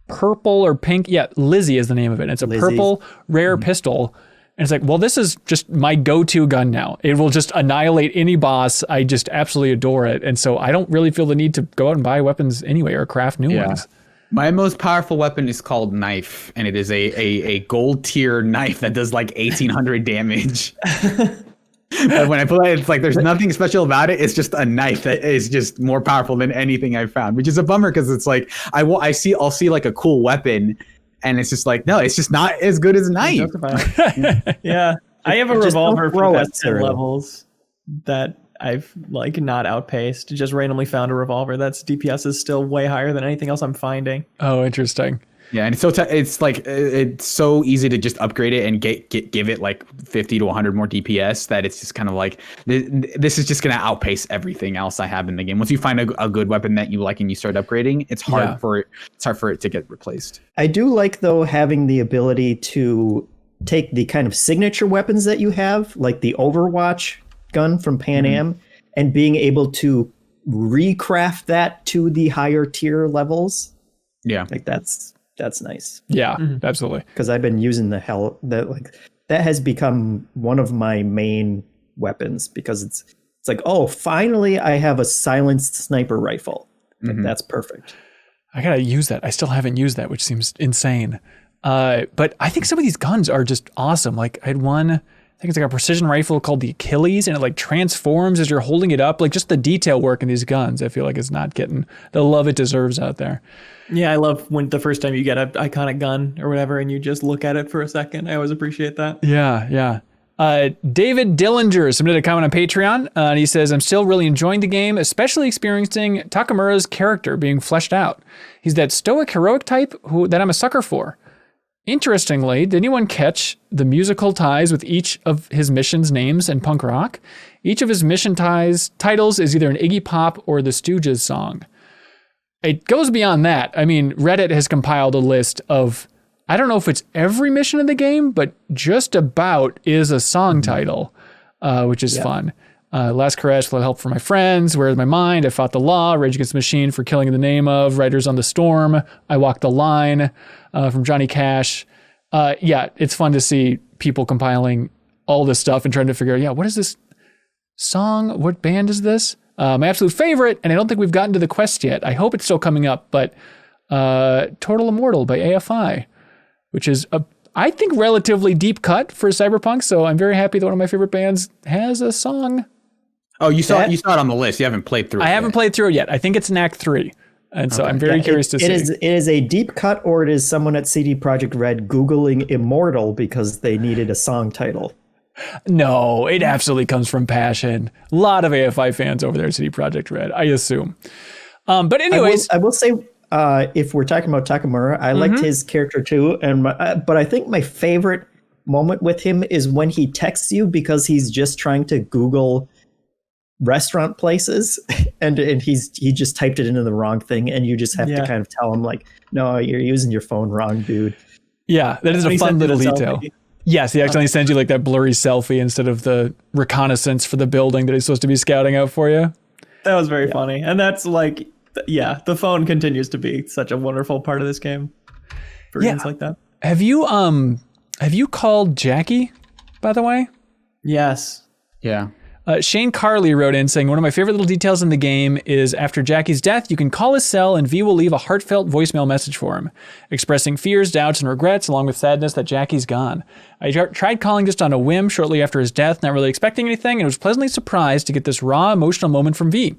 Speaker 1: purple or pink. Yeah, Lizzie is the name of it. It's a purple rare pistol. And it's like, well, this is just my go-to gun now. It will just annihilate any boss. I just absolutely adore it. And so I don't really feel the need to go out and buy weapons anyway or craft new ones.
Speaker 2: My most powerful weapon is called Knife, and it is a gold tier knife that does like 1,800 damage. But when I play it, it's like there's nothing special about it. It's just a knife that is just more powerful than anything I've found, which is a bummer because it's like I'll see like a cool weapon. And it's just like, no, it's just not as good as a knife.
Speaker 4: Yeah. I have a revolver for the 10 levels that I've like not outpaced. Just randomly found a revolver that's DPS is still way higher than anything else I'm finding.
Speaker 1: Oh, interesting.
Speaker 2: Yeah, and it's so easy to just upgrade it and give it like 50 to 100 more DPS that it's just kind of like this is just gonna outpace everything else I have in the game. Once you find a good weapon that you like and you start upgrading, it's hard for it to get replaced.
Speaker 3: I do like though having the ability to take the kind of signature weapons that you have, like the Overwatch gun from Pan Am, and being able to recraft that to the higher tier levels.
Speaker 2: Yeah,
Speaker 3: like that's nice.
Speaker 1: Yeah, absolutely.
Speaker 3: Because I've been using that has become one of my main weapons because it's like, oh, finally I have a silenced sniper rifle. That's perfect.
Speaker 1: I gotta use that. I still haven't used that, which seems insane. But I think some of these guns are just awesome. Like I had one, I think it's like a precision rifle called the Achilles, and it like transforms as you're holding it up. Like just the detail work in these guns, I feel like is not getting the love it deserves out there.
Speaker 4: Yeah, I love when the first time you get an iconic gun or whatever and you just look at it for a second. I always appreciate that.
Speaker 1: Yeah. David Dillinger submitted a comment on Patreon, and he says, I'm still really enjoying the game, especially experiencing Takamura's character being fleshed out. He's that stoic, heroic type that I'm a sucker for. Interestingly, did anyone catch the musical ties with each of his missions' names and punk rock? Each of his mission titles is either an Iggy Pop or the Stooges song. It goes beyond that. I mean, Reddit has compiled a list of, I don't know if it's every mission in the game, but just about is a song title, which is fun. Last Caress, Help for My Friends, Where's My Mind, I Fought the Law, Rage Against the Machine for Killing in the Name of, Riders on the Storm, I Walk the Line, from Johnny Cash. It's fun to see people compiling all this stuff and trying to figure out, what is this song? What band is this? My absolute favorite, and I don't think we've gotten to the quest yet. I hope it's still coming up, but Total Immortal by AFI, which is I think relatively deep cut for Cyberpunk, so I'm very happy that one of my favorite bands has a song.
Speaker 2: Oh, you saw it on the list. You haven't played through it.
Speaker 1: I haven't played through it yet. I think it's in Act 3. And so I'm very curious to see.
Speaker 3: It is a deep cut, or it is someone at CD Projekt Red Googling Immortal because they needed a song title.
Speaker 1: No, it absolutely comes from passion. A lot of AFI fans over there at CD Projekt Red, I assume. But anyways,
Speaker 3: I will say, if we're talking about Takamura, I liked his character too. But I think my favorite moment with him is when he texts you because he's just trying to Google restaurant places and he just typed it into the wrong thing, and you just have to kind of tell him like, no, you're using your phone wrong, dude.
Speaker 1: Yeah, that is a fun little detail. Selfie. Yes, he accidentally sends you like that blurry selfie instead of the reconnaissance for the building that he's supposed to be scouting out for you.
Speaker 4: That was very funny. And that's like, the phone continues to be such a wonderful part of this game for reasons like that.
Speaker 1: Have you called Jackie, by the way?
Speaker 4: Yes.
Speaker 2: Yeah.
Speaker 1: Shane Carley wrote in saying, one of my favorite little details in the game is after Jackie's death, you can call his cell and V will leave a heartfelt voicemail message for him, expressing fears, doubts, and regrets, along with sadness that Jackie's gone. I tried calling just on a whim shortly after his death, not really expecting anything, and was pleasantly surprised to get this raw, emotional moment from V.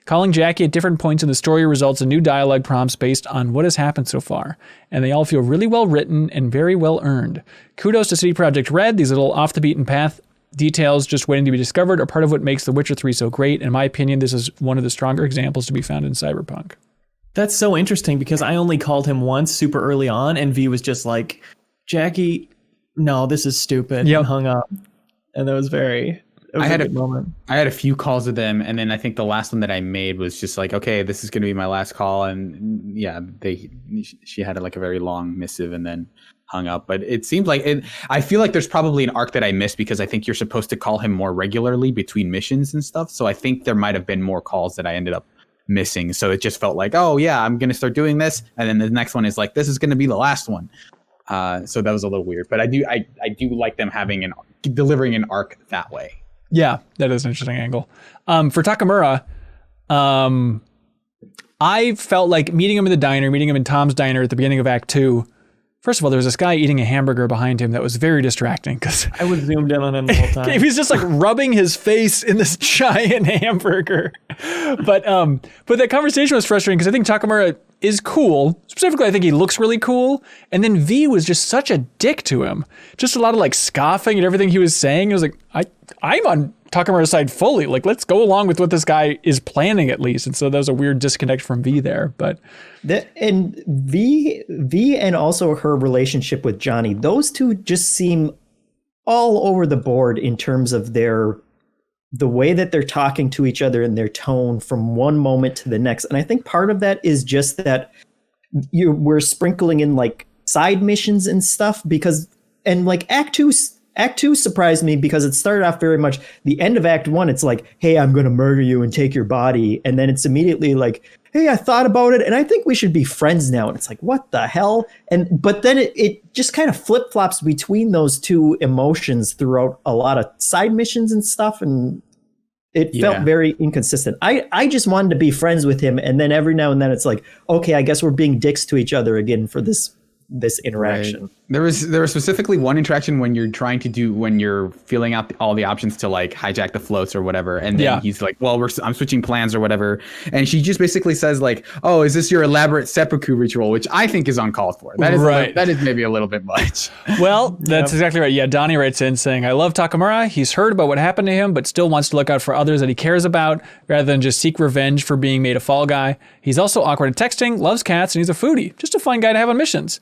Speaker 1: Calling Jackie at different points in the story results in new dialogue prompts based on what has happened so far, and they all feel really well written and very well earned. Kudos to CD Projekt Red. These little off the beaten path details just waiting to be discovered are part of what makes The Witcher 3 so great. In my opinion, this is one of the stronger examples to be found in Cyberpunk.
Speaker 4: That's so interesting because I only called him once super early on, and V was just like, Jackie, no, this is stupid, and hung up. And that was very was a good moment.
Speaker 2: I had a few calls with them, and then I think the last one that I made was just like, okay, this is going to be my last call, and yeah, she had like a very long missive and then hung up. But it seems like I feel like there's probably an arc that I missed because I think you're supposed to call him more regularly between missions and stuff. So I think there might have been more calls that I ended up missing. So it just felt like, oh yeah, I'm going to start doing this, and then the next one is like, this is going to be the last one. So that was a little weird, but I do like them delivering an arc that way.
Speaker 1: Yeah, that is an interesting angle. For Takamura, I felt like meeting him in the diner, meeting him in Tom's diner at the beginning of Act 2. First of all, there was this guy eating a hamburger behind him that was very distracting because
Speaker 4: I was zoomed in on him the whole time.
Speaker 1: he was just like rubbing his face in this giant hamburger. But that conversation was frustrating because I think Takamura is cool. Specifically, I think he looks really cool. And then V was just such a dick to him. Just a lot of like scoffing at everything he was saying. It was like, I'm on Takamura's side fully. Like, let's go along with what this guy is planning at least. And so that was a weird disconnect from V there. But
Speaker 3: and V and also her relationship with Johnny, those two just seem all over the board in terms of the way that they're talking to each other and their tone from one moment to the next. And I think part of that is just that we're sprinkling in like side missions and stuff and like Act 2 surprised me because it started off very much the end of Act 1. It's like, hey, I'm going to murder you and take your body. And then it's immediately like, hey, I thought about it and I think we should be friends now. And it's like, what the hell? But then it just kind of flip flops between those two emotions throughout a lot of side missions and stuff. And it felt very inconsistent. I just wanted to be friends with him. And then every now and then it's like, okay, I guess we're being dicks to each other again for this interaction.
Speaker 2: Right. There was specifically one interaction when you're filling out all the options to like hijack the floats or whatever, and then he's like, well, I'm switching plans or whatever, and she just basically says like, oh, is this your elaborate seppuku ritual, which I think is uncalled for. That is right. That is maybe a little bit much.
Speaker 1: Well, that's exactly right. Yeah, Donnie writes in saying, I love Takamura. He's heard about what happened to him, but still wants to look out for others that he cares about rather than just seek revenge for being made a fall guy. He's also awkward at texting, loves cats, and he's a foodie. Just a fun guy to have on missions.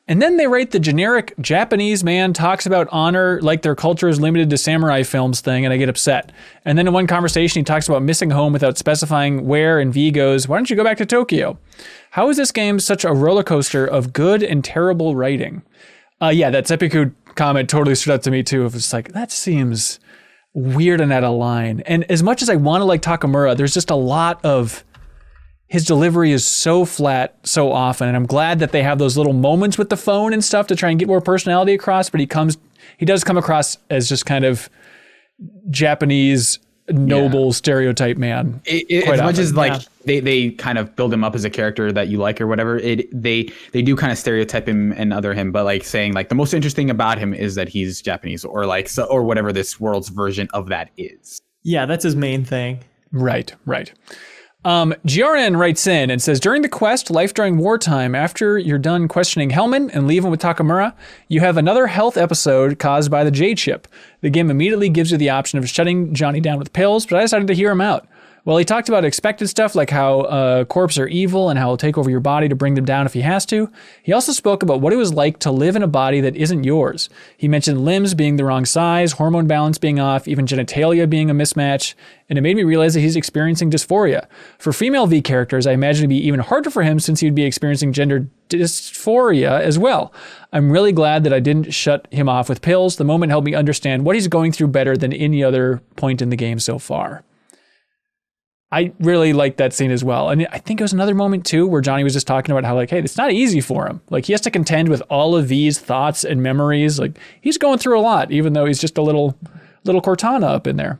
Speaker 1: And then they write the generic Japanese man talks about honor like their culture is limited to samurai films thing, and I get upset. And then in one conversation, he talks about missing home without specifying where, and V goes, why don't you go back to Tokyo? How is this game such a roller coaster of good and terrible writing? That seppuku comment totally stood out to me too. It was like, that seems weird and out of line. And as much as I want to like Takamura, there's just a lot of his delivery is so flat so often, and I'm glad that they have those little moments with the phone and stuff to try and get more personality across, but he does come across as just kind of Japanese noble stereotype man.
Speaker 2: As much as like they kind of build him up as a character that you like or whatever, they do kind of stereotype him and other him, but like saying like the most interesting about him is that he's Japanese or like or whatever this world's version of that is.
Speaker 4: Yeah, that's his main thing.
Speaker 1: Right. GRN writes in and says, during the quest, Life During Wartime, after you're done questioning Hellman and leave him with Takamura, you have another health episode caused by the J-chip. The game immediately gives you the option of shutting Johnny down with pills, but I decided to hear him out. Well, he talked about expected stuff like how corpses are evil and how he'll take over your body to bring them down if he has to. He also spoke about what it was like to live in a body that isn't yours. He mentioned limbs being the wrong size, hormone balance being off, even genitalia being a mismatch, and it made me realize that he's experiencing dysphoria. For female V characters, I imagine it'd be even harder for him since he'd be experiencing gender dysphoria as well. I'm really glad that I didn't shut him off with pills. The moment helped me understand what he's going through better than any other point in the game so far. I really liked that scene as well. And I think it was another moment too where Johnny was just talking about how like, hey, it's not easy for him. Like he has to contend with all of these thoughts and memories. Like he's going through a lot, even though he's just a little Cortana up in there.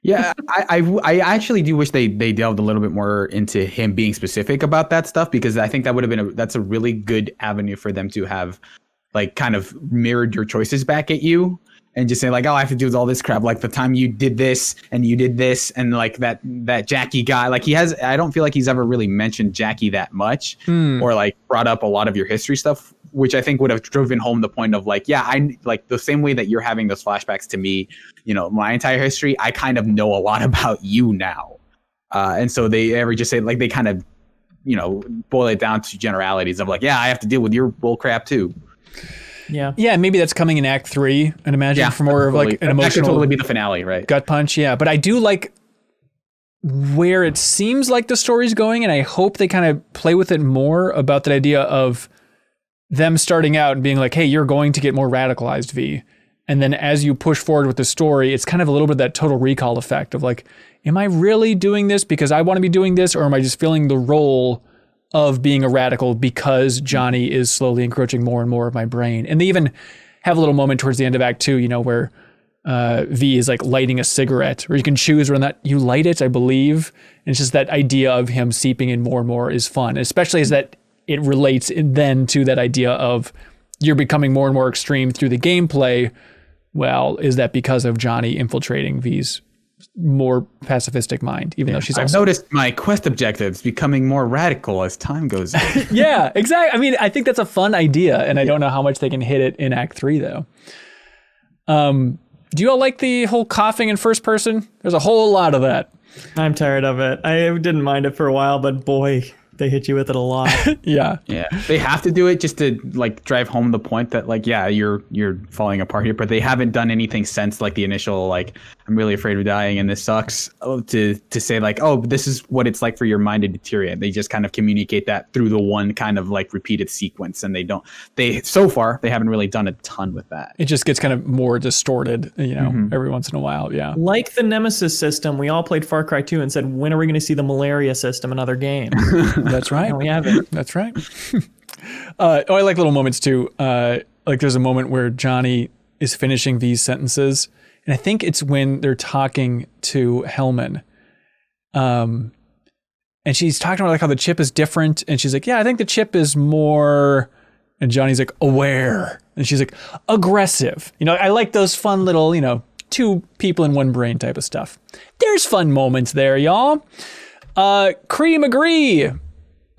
Speaker 2: Yeah, I actually do wish they delved a little bit more into him being specific about that stuff, because I think that would have been that's a really good avenue for them to have like kind of mirrored your choices back at you. And just say like, oh, I have to do all this crap. Like the time you did this and you did this, and like that Jackie guy, like I don't feel like he's ever really mentioned Jackie that much or like brought up a lot of your history stuff, which I think would have driven home the point of like, yeah, I like the same way that you're having those flashbacks to me, you know, my entire history, I kind of know a lot about you now. And so they ever just say like, they kind of, you know, boil it down to generalities of like, yeah, I have to deal with your bull crap too.
Speaker 1: Yeah, maybe that's coming in Act 3, and imagine for more of like an emotional...
Speaker 2: That could totally be the finale, right?
Speaker 1: Gut punch, yeah. But I do like where it seems like the story's going, and I hope they kind of play with it more about that idea of them starting out and being like, hey, you're going to get more radicalized, V. And then as you push forward with the story, it's kind of a little bit of that Total Recall effect of like, am I really doing this because I want to be doing this, or am I just feeling the role of being a radical because Johnny is slowly encroaching more and more of my brain? And they even have a little moment towards the end of Act 2, you know, where V is like lighting a cigarette, or you can choose whether or not you light it, I believe. And it's just that idea of him seeping in more and more is fun, especially as that it relates then to that idea of you're becoming more and more extreme through the gameplay. Well, is that because of Johnny infiltrating V's more pacifistic mind, even though she's
Speaker 2: I've noticed my quest objectives becoming more radical as time goes on.
Speaker 1: Yeah, exactly. I mean, I think that's a fun idea, and I don't know how much they can hit it in Act 3, though. Do you all like the whole coughing in first person? There's a whole lot of that.
Speaker 4: I'm tired of it. I didn't mind it for a while, but boy, they hit you with it a lot.
Speaker 1: Yeah.
Speaker 2: They have to do it just to like drive home the point that like, yeah, you're falling apart here, but they haven't done anything since like the initial like, I'm really afraid of dying and this sucks, to say like, oh, this is what it's like for your mind to deteriorate. They just kind of communicate that through the one kind of like repeated sequence, and so far they haven't really done a ton with that.
Speaker 1: It just gets kind of more distorted, you know, every once in a while. Yeah.
Speaker 4: Like the Nemesis system, we all played Far Cry 2 and said, when are we going to see the malaria system in other games?
Speaker 1: That's right.
Speaker 4: No, we haven't.
Speaker 1: That's right. I like little moments too. Like there's a moment where Johnny is finishing these sentences, and I think it's when they're talking to Hellman. And she's talking about like how the chip is different, and she's like, yeah, I think the chip is more, and Johnny's like, aware, and she's like, aggressive. You know, I like those fun little, you know, two people in one brain type of stuff. There's fun moments there, y'all. Cream Agree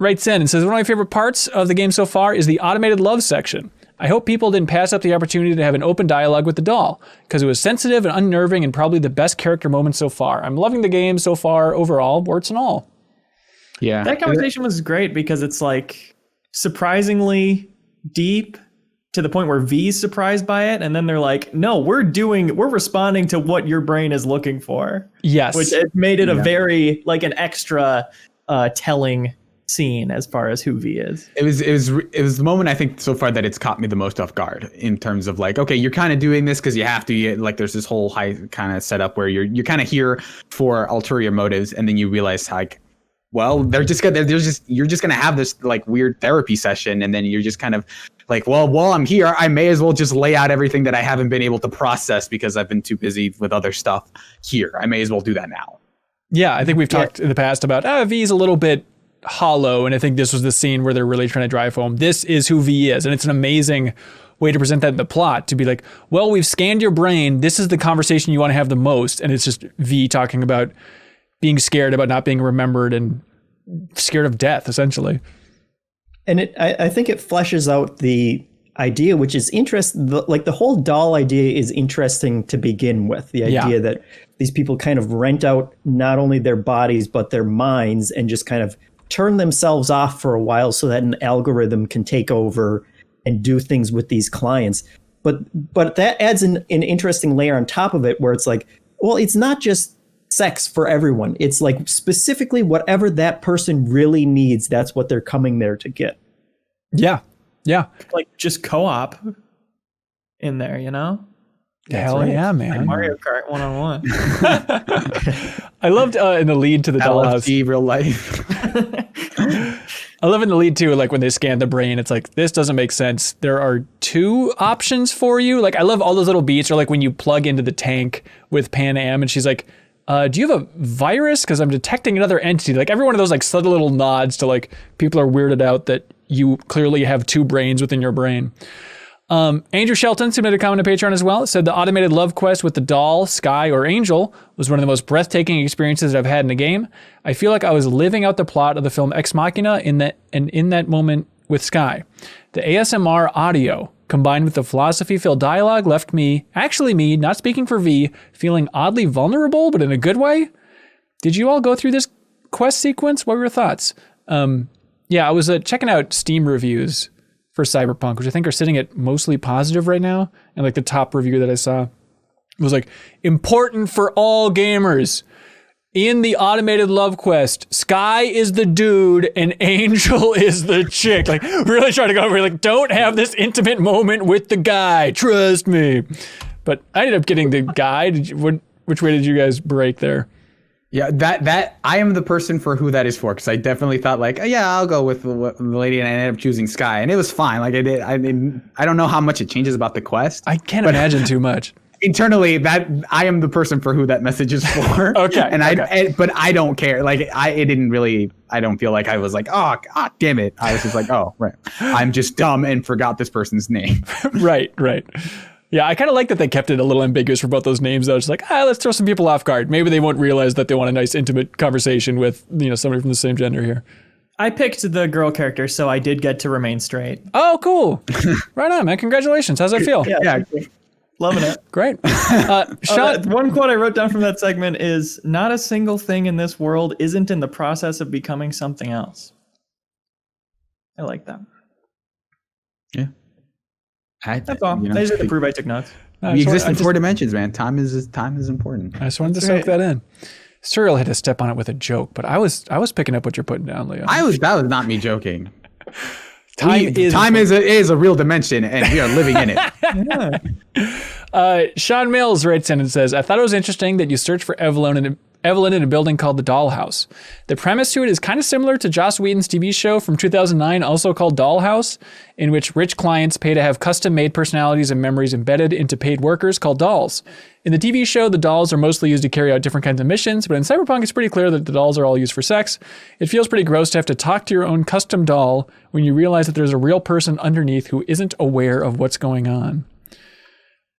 Speaker 1: writes in and says, one of my favorite parts of the game so far is the automated love section. I hope people didn't pass up the opportunity to have an open dialogue with the doll, because it was sensitive and unnerving and probably the best character moment so far. I'm loving the game so far overall, warts and all.
Speaker 2: Yeah.
Speaker 4: That conversation was great because it's like surprisingly deep to the point where V's surprised by it. And then they're like, no, we're responding to what your brain is looking for.
Speaker 1: Yes.
Speaker 4: Which it made it a very, like an extra telling scene as far as who V is.
Speaker 2: It was the moment I think so far that it's caught me the most off guard in terms of like, okay, you're kind of doing this because you have to, like there's this whole high kind of setup where you're kind of here for ulterior motives, and then you realize like, well, you're just gonna have this like weird therapy session, and then you're just kind of like, well, while I'm here, I may as well just lay out everything that I haven't been able to process because I've been too busy with other stuff here. I may as well do that now.
Speaker 1: Yeah, I think we've talked in the past about V's a little bit hollow, and I think this was the scene where they're really trying to drive home this is who V is, and it's an amazing way to present that in the plot, to be like, well, we've scanned your brain, this is the conversation you want to have the most, and it's just V talking about being scared about not being remembered and scared of death, essentially.
Speaker 3: And I think it fleshes out the idea, which is interesting. Like the whole doll idea is interesting to begin with. The idea that these people kind of rent out not only their bodies, but their minds, and just kind of turn themselves off for a while so that an algorithm can take over and do things with these clients. But that adds an interesting layer on top of it, where it's like, well, it's not just sex for everyone. It's like specifically whatever that person really needs, that's what they're coming there to get.
Speaker 1: Yeah.
Speaker 4: Like just co-op in there, you know?
Speaker 1: Hell right. Yeah, man.
Speaker 4: Like Mario Kart 1-on-1.
Speaker 1: I loved in the lead to the dollhouse.
Speaker 2: Real life.
Speaker 1: I love in the lead too, like when they scan the brain, it's like, this doesn't make sense. There are two options for you. Like I love all those little beats, or like when you plug into the tank with Pan Am and she's like, do you have a virus? Because I'm detecting another entity. Like every one of those like subtle little nods to like people are weirded out that you clearly have two brains within your brain. Andrew Shelton submitted a comment on Patreon as well. It said the automated love quest with the doll, Sky, or Angel was one of the most breathtaking experiences that I've had in a game. I feel like I was living out the plot of the film Ex Machina in that moment with Sky. The ASMR audio combined with the philosophy-filled dialogue left me, not speaking for V, feeling oddly vulnerable, but in a good way. Did you all go through this quest sequence? What were your thoughts? I was checking out Steam reviews for Cyberpunk, which I think are sitting at mostly positive right now. And like the top review that I saw was like, important for all gamers. In the automated love quest, Sky is the dude and Angel is the chick. Like, really trying to go over, like, don't have this intimate moment with the guy. Trust me. But I ended up getting the guy. Which way did you guys break there?
Speaker 2: Yeah, that I am the person for who that is for, because I definitely thought like, yeah, I'll go with the lady, and I ended up choosing Sky, and it was fine. Like I don't know how much it changes about the quest.
Speaker 1: I can't imagine too much.
Speaker 2: Internally, that I am the person for who that message is for.
Speaker 1: Okay.
Speaker 2: But I don't care. Like it didn't really. I don't feel like I was like, oh God damn it. I was just like, oh right, I'm just dumb and forgot this person's name.
Speaker 1: Right. Yeah, I kind of like that they kept it a little ambiguous for both those names, though. It's like, let's throw some people off guard. Maybe they won't realize that they want a nice, intimate conversation with, somebody from the same gender here.
Speaker 4: I picked the girl character, so I did get to remain straight.
Speaker 1: Oh, cool. Right on, man. Congratulations. How's that feel?
Speaker 2: Yeah.
Speaker 4: Loving it.
Speaker 1: Great. Sean,
Speaker 4: one quote I wrote down from that segment is, not a single thing in this world isn't in the process of becoming something else. I like that.
Speaker 2: Yeah.
Speaker 4: That's all. I just had to prove I took notes.
Speaker 2: We exist in 4 dimensions, man. Time is important.
Speaker 1: I just wanted to soak that in. Serial had to step on it with a joke, but I was picking up what you're putting down, Leo.
Speaker 2: That was not me joking.
Speaker 1: Time
Speaker 2: is a real dimension, and we are living in
Speaker 1: it. Sean Mills writes in and says, I thought it was interesting that you searched for Evelyn in a building called the Dollhouse. The premise to it is kind of similar to Joss Whedon's TV show from 2009, also called Dollhouse, in which rich clients pay to have custom-made personalities and memories embedded into paid workers called dolls. In the TV show, the dolls are mostly used to carry out different kinds of missions, but in Cyberpunk, it's pretty clear that the dolls are all used for sex. It feels pretty gross to have to talk to your own custom doll when you realize that there's a real person underneath who isn't aware of what's going on.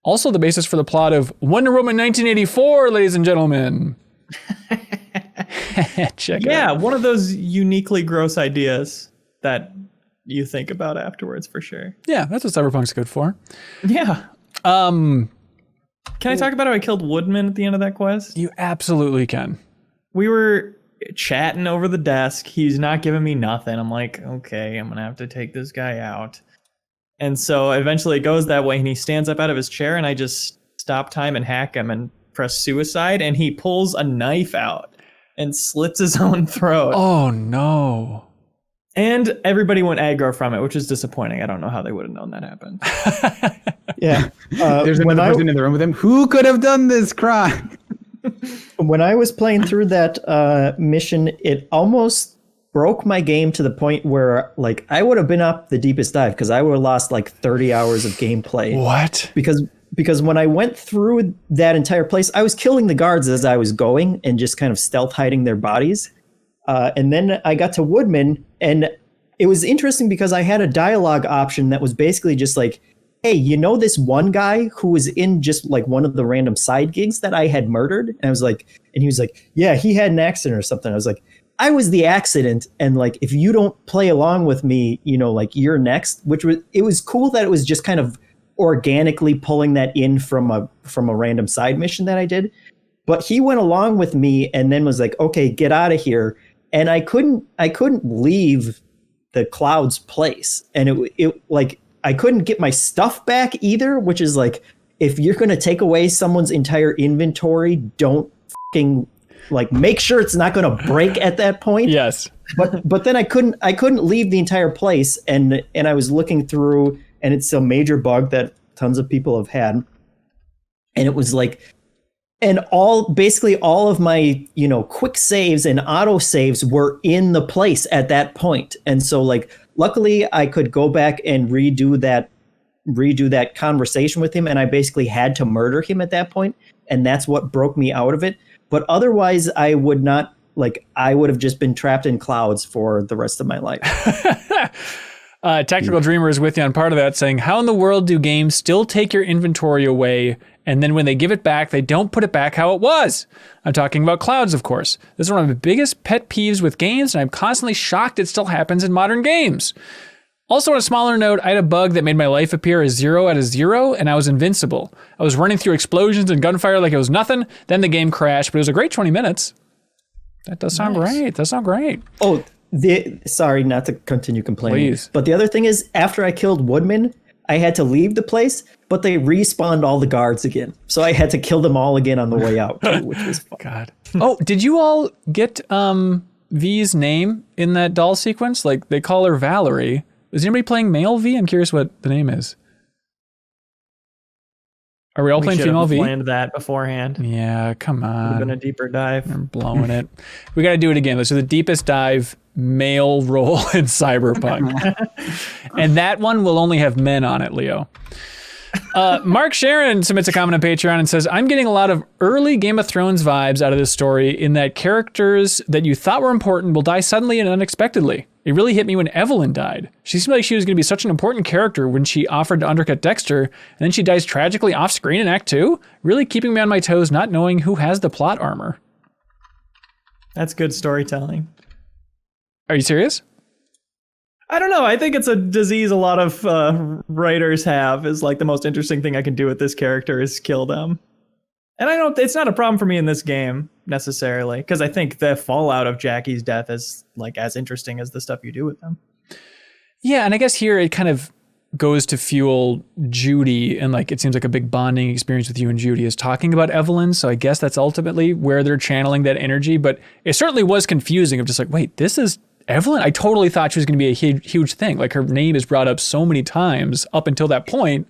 Speaker 1: Also, the basis for the plot of Wonder Woman 1984, ladies and gentlemen. Check it out.
Speaker 4: One of those uniquely gross ideas that you think about afterwards, for sure.
Speaker 1: Yeah, that's what Cyberpunk's good for.
Speaker 4: Yeah. Can I talk about how I killed Woodman at the end of that quest?
Speaker 1: You absolutely can.
Speaker 4: We were chatting over the desk. He's not giving me nothing. I'm like, okay, I'm gonna have to take this guy out. And so eventually it goes that way, and he stands up out of his chair, and I just stop time and hack him and press suicide, and he pulls a knife out and slits his own throat.
Speaker 1: Oh no.
Speaker 4: And everybody went aggro from it, which is disappointing. I don't know how they would have known that happened.
Speaker 3: Yeah.
Speaker 2: There's another person in the room with him. Who could have done this crime?
Speaker 3: When I was playing through that mission, it almost broke my game to the point where like I would have been up the deepest dive, because I would have lost like 30 hours of gameplay.
Speaker 1: What?
Speaker 3: Because when I went through that entire place, I was killing the guards as I was going and just kind of stealth hiding their bodies. And then I got to Woodman, and it was interesting because I had a dialogue option that was basically just like, hey, this one guy who was in just like one of the random side gigs that I had murdered? And I was like, and he was like, yeah, he had an accident or something. I was like, I was the accident. And like, if you don't play along with me, like you're next, it was cool that it was just kind of organically pulling that in from a random side mission that I did. But he went along with me and then was like, okay, get out of here. And I couldn't leave the Cloud's place. And it like, I couldn't get my stuff back either, which is like, if you're going to take away someone's entire inventory, don't fucking like make sure it's not going to break at that point.
Speaker 1: Yes.
Speaker 3: But then I couldn't leave the entire place. And I was looking through, and it's a major bug that tons of people have had. And it was like, and basically all of my, quick saves and auto saves were in the place at that point. And so like, luckily I could go back and redo that conversation with him. And I basically had to murder him at that point. And that's what broke me out of it. But otherwise I would have just been trapped in clouds for the rest of my life.
Speaker 1: Tactical Dreamer is with you on part of that, saying, how in the world do games still take your inventory away, and then when they give it back, they don't put it back how it was? I'm talking about clouds, of course. This is one of my biggest pet peeves with games, and I'm constantly shocked it still happens in modern games. Also, on a smaller note, I had a bug that made my life appear as 0 out of 0, and I was invincible. I was running through explosions and gunfire like it was nothing, then the game crashed, but it was a great 20 minutes. That does sound great. That sounds great.
Speaker 3: Oh, sorry, not to continue complaining.
Speaker 1: Please.
Speaker 3: But the other thing is, after I killed Woodman, I had to leave the place, but they respawned all the guards again. So I had to kill them all again on the way out, too, which was fun.
Speaker 1: God. Oh, did you all get V's name in that doll sequence? Like, they call her Valerie. Is anybody playing male V? I'm curious what the name is. Are we all playing female V?
Speaker 4: We planned that beforehand.
Speaker 1: Yeah, come on.
Speaker 4: Would have been a deeper dive.
Speaker 1: I'm blowing it. We got to do it again. Let's do the deepest dive male role in Cyberpunk. And that one will only have men on it, Leo. Mark Sharon submits a comment on Patreon and says, I'm getting a lot of early Game of Thrones vibes out of this story in that characters that you thought were important will die suddenly and unexpectedly. It really hit me when Evelyn died. She seemed like she was going to be such an important character when she offered to undercut Dexter, and then she dies tragically off screen in Act 2, really keeping me on my toes not knowing who has the plot armor.
Speaker 4: That's good storytelling.
Speaker 1: Are you serious?
Speaker 4: I don't know. I think it's a disease a lot of writers have, is like the most interesting thing I can do with this character is kill them. And it's not a problem for me in this game necessarily, because I think the fallout of Jackie's death is like as interesting as the stuff you do with them.
Speaker 1: Yeah, and I guess here it kind of goes to fuel Judy, and like it seems like a big bonding experience with you and Judy is talking about Evelyn. So I guess that's ultimately where they're channeling that energy. But it certainly was confusing of just like, wait, this is Evelyn? I totally thought she was going to be a huge thing. Like her name is brought up so many times up until that point.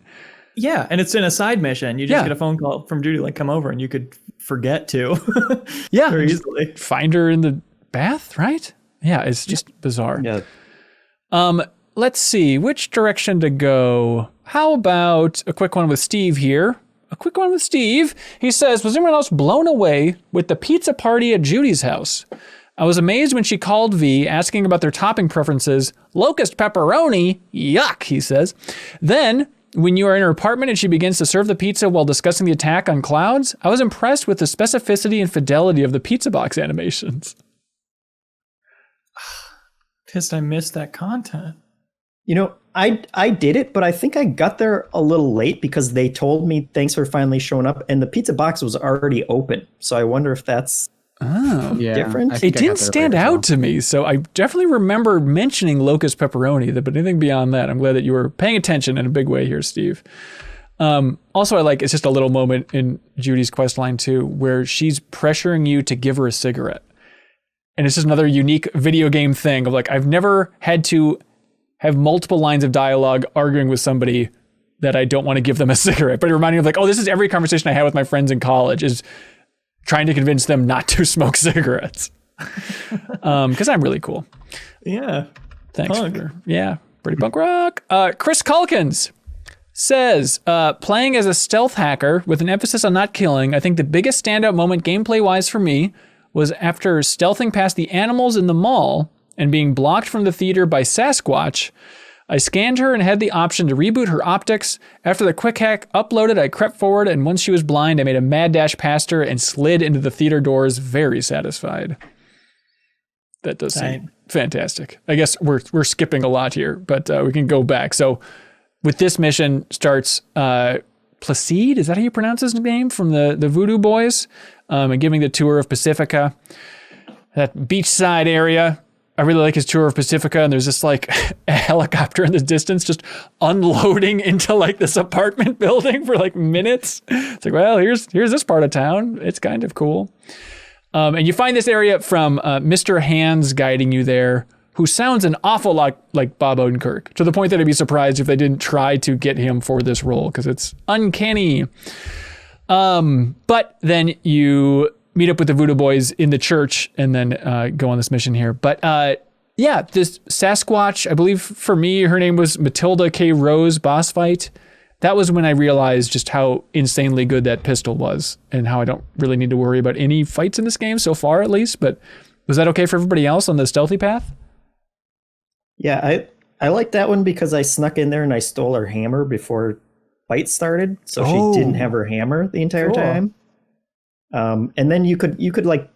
Speaker 4: Yeah, and it's in a side mission. You just get a phone call from Judy, like, come over, and you could forget to.
Speaker 1: Yeah.
Speaker 4: Very easily.
Speaker 1: Find her in the bath, right? Yeah, it's just bizarre.
Speaker 3: Yeah.
Speaker 1: Let's see, which direction to go? How about a quick one with Steve here? A quick one with Steve. He says, was anyone else blown away with the pizza party at Judy's house? I was amazed when she called V, asking about their topping preferences. Locust pepperoni? Yuck, he says. Then, when you are in her apartment and she begins to serve the pizza while discussing the attack on clouds, I was impressed with the specificity and fidelity of the pizza box animations.
Speaker 4: Pissed I missed that content.
Speaker 3: You know, I did it, but I think I got there a little late because they told me thanks for finally showing up, and the pizza box was already open. So I wonder if that's different.
Speaker 1: It didn't stand out to me, so I definitely remember mentioning locust pepperoni, but anything beyond that, I'm glad that you were paying attention in a big way here, Steve. Also, I like, it's just a little moment in Judy's quest line too, where she's pressuring you to give her a cigarette. And it's just another unique video game thing of like, I've never had to have multiple lines of dialogue arguing with somebody that I don't want to give them a cigarette, but it reminded me of like, oh, this is every conversation I had with my friends in college is trying to convince them not to smoke cigarettes. Because I'm really cool.
Speaker 4: Yeah.
Speaker 1: Thanks. Pretty punk rock. Chris Calkins says, playing as a stealth hacker with an emphasis on not killing, I think the biggest standout moment gameplay-wise for me was after stealthing past the animals in the mall and being blocked from the theater by Sasquatch. I scanned her and had the option to reboot her optics. After the quick hack uploaded, I crept forward, and once she was blind, I made a mad dash past her and slid into the theater doors, very satisfied. That does seem fantastic. I guess we're skipping a lot here, but we can go back. So with this mission starts Placide, is that how you pronounce his name, from the Voodoo Boys, and giving the tour of Pacifica, that beachside area. I really like his tour of Pacifica, and there's just like a helicopter in the distance just unloading into like this apartment building for like minutes. It's like, well, here's this part of town. It's kind of cool. And you find this area from Mr. Hands guiding you there, who sounds an awful lot like Bob Odenkirk, to the point that I'd be surprised if they didn't try to get him for this role, because it's uncanny. But then you meet up with the Voodoo Boys in the church and then go on this mission here. But this Sasquatch, I believe for me, her name was Matilda K. Rose boss fight. That was when I realized just how insanely good that pistol was and how I don't really need to worry about any fights in this game so far, at least. But was that okay for everybody else on the stealthy path?
Speaker 3: Yeah, I like that one because I snuck in there and I stole her hammer before fight started. So she didn't have her hammer the entire time. And then you could like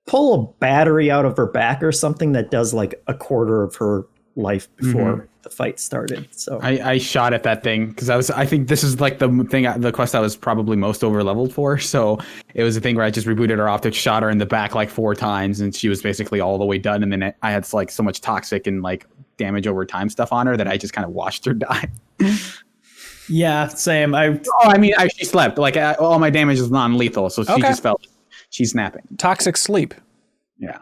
Speaker 3: pull a battery out of her back or something that does like a quarter of her life before the fight started. So
Speaker 2: I shot at that thing because I think this is like the quest I was probably most over leveled for. So it was a thing where I just rebooted her optic, shot her in the back like 4 times, and she was basically all the way done. And then I had like so much toxic and like damage over time stuff on her that I just kind of watched her die.
Speaker 4: Yeah, same.
Speaker 2: She slept. Like all my damage is non-lethal, so she just felt she's snapping.
Speaker 1: Toxic sleep.
Speaker 2: Yeah.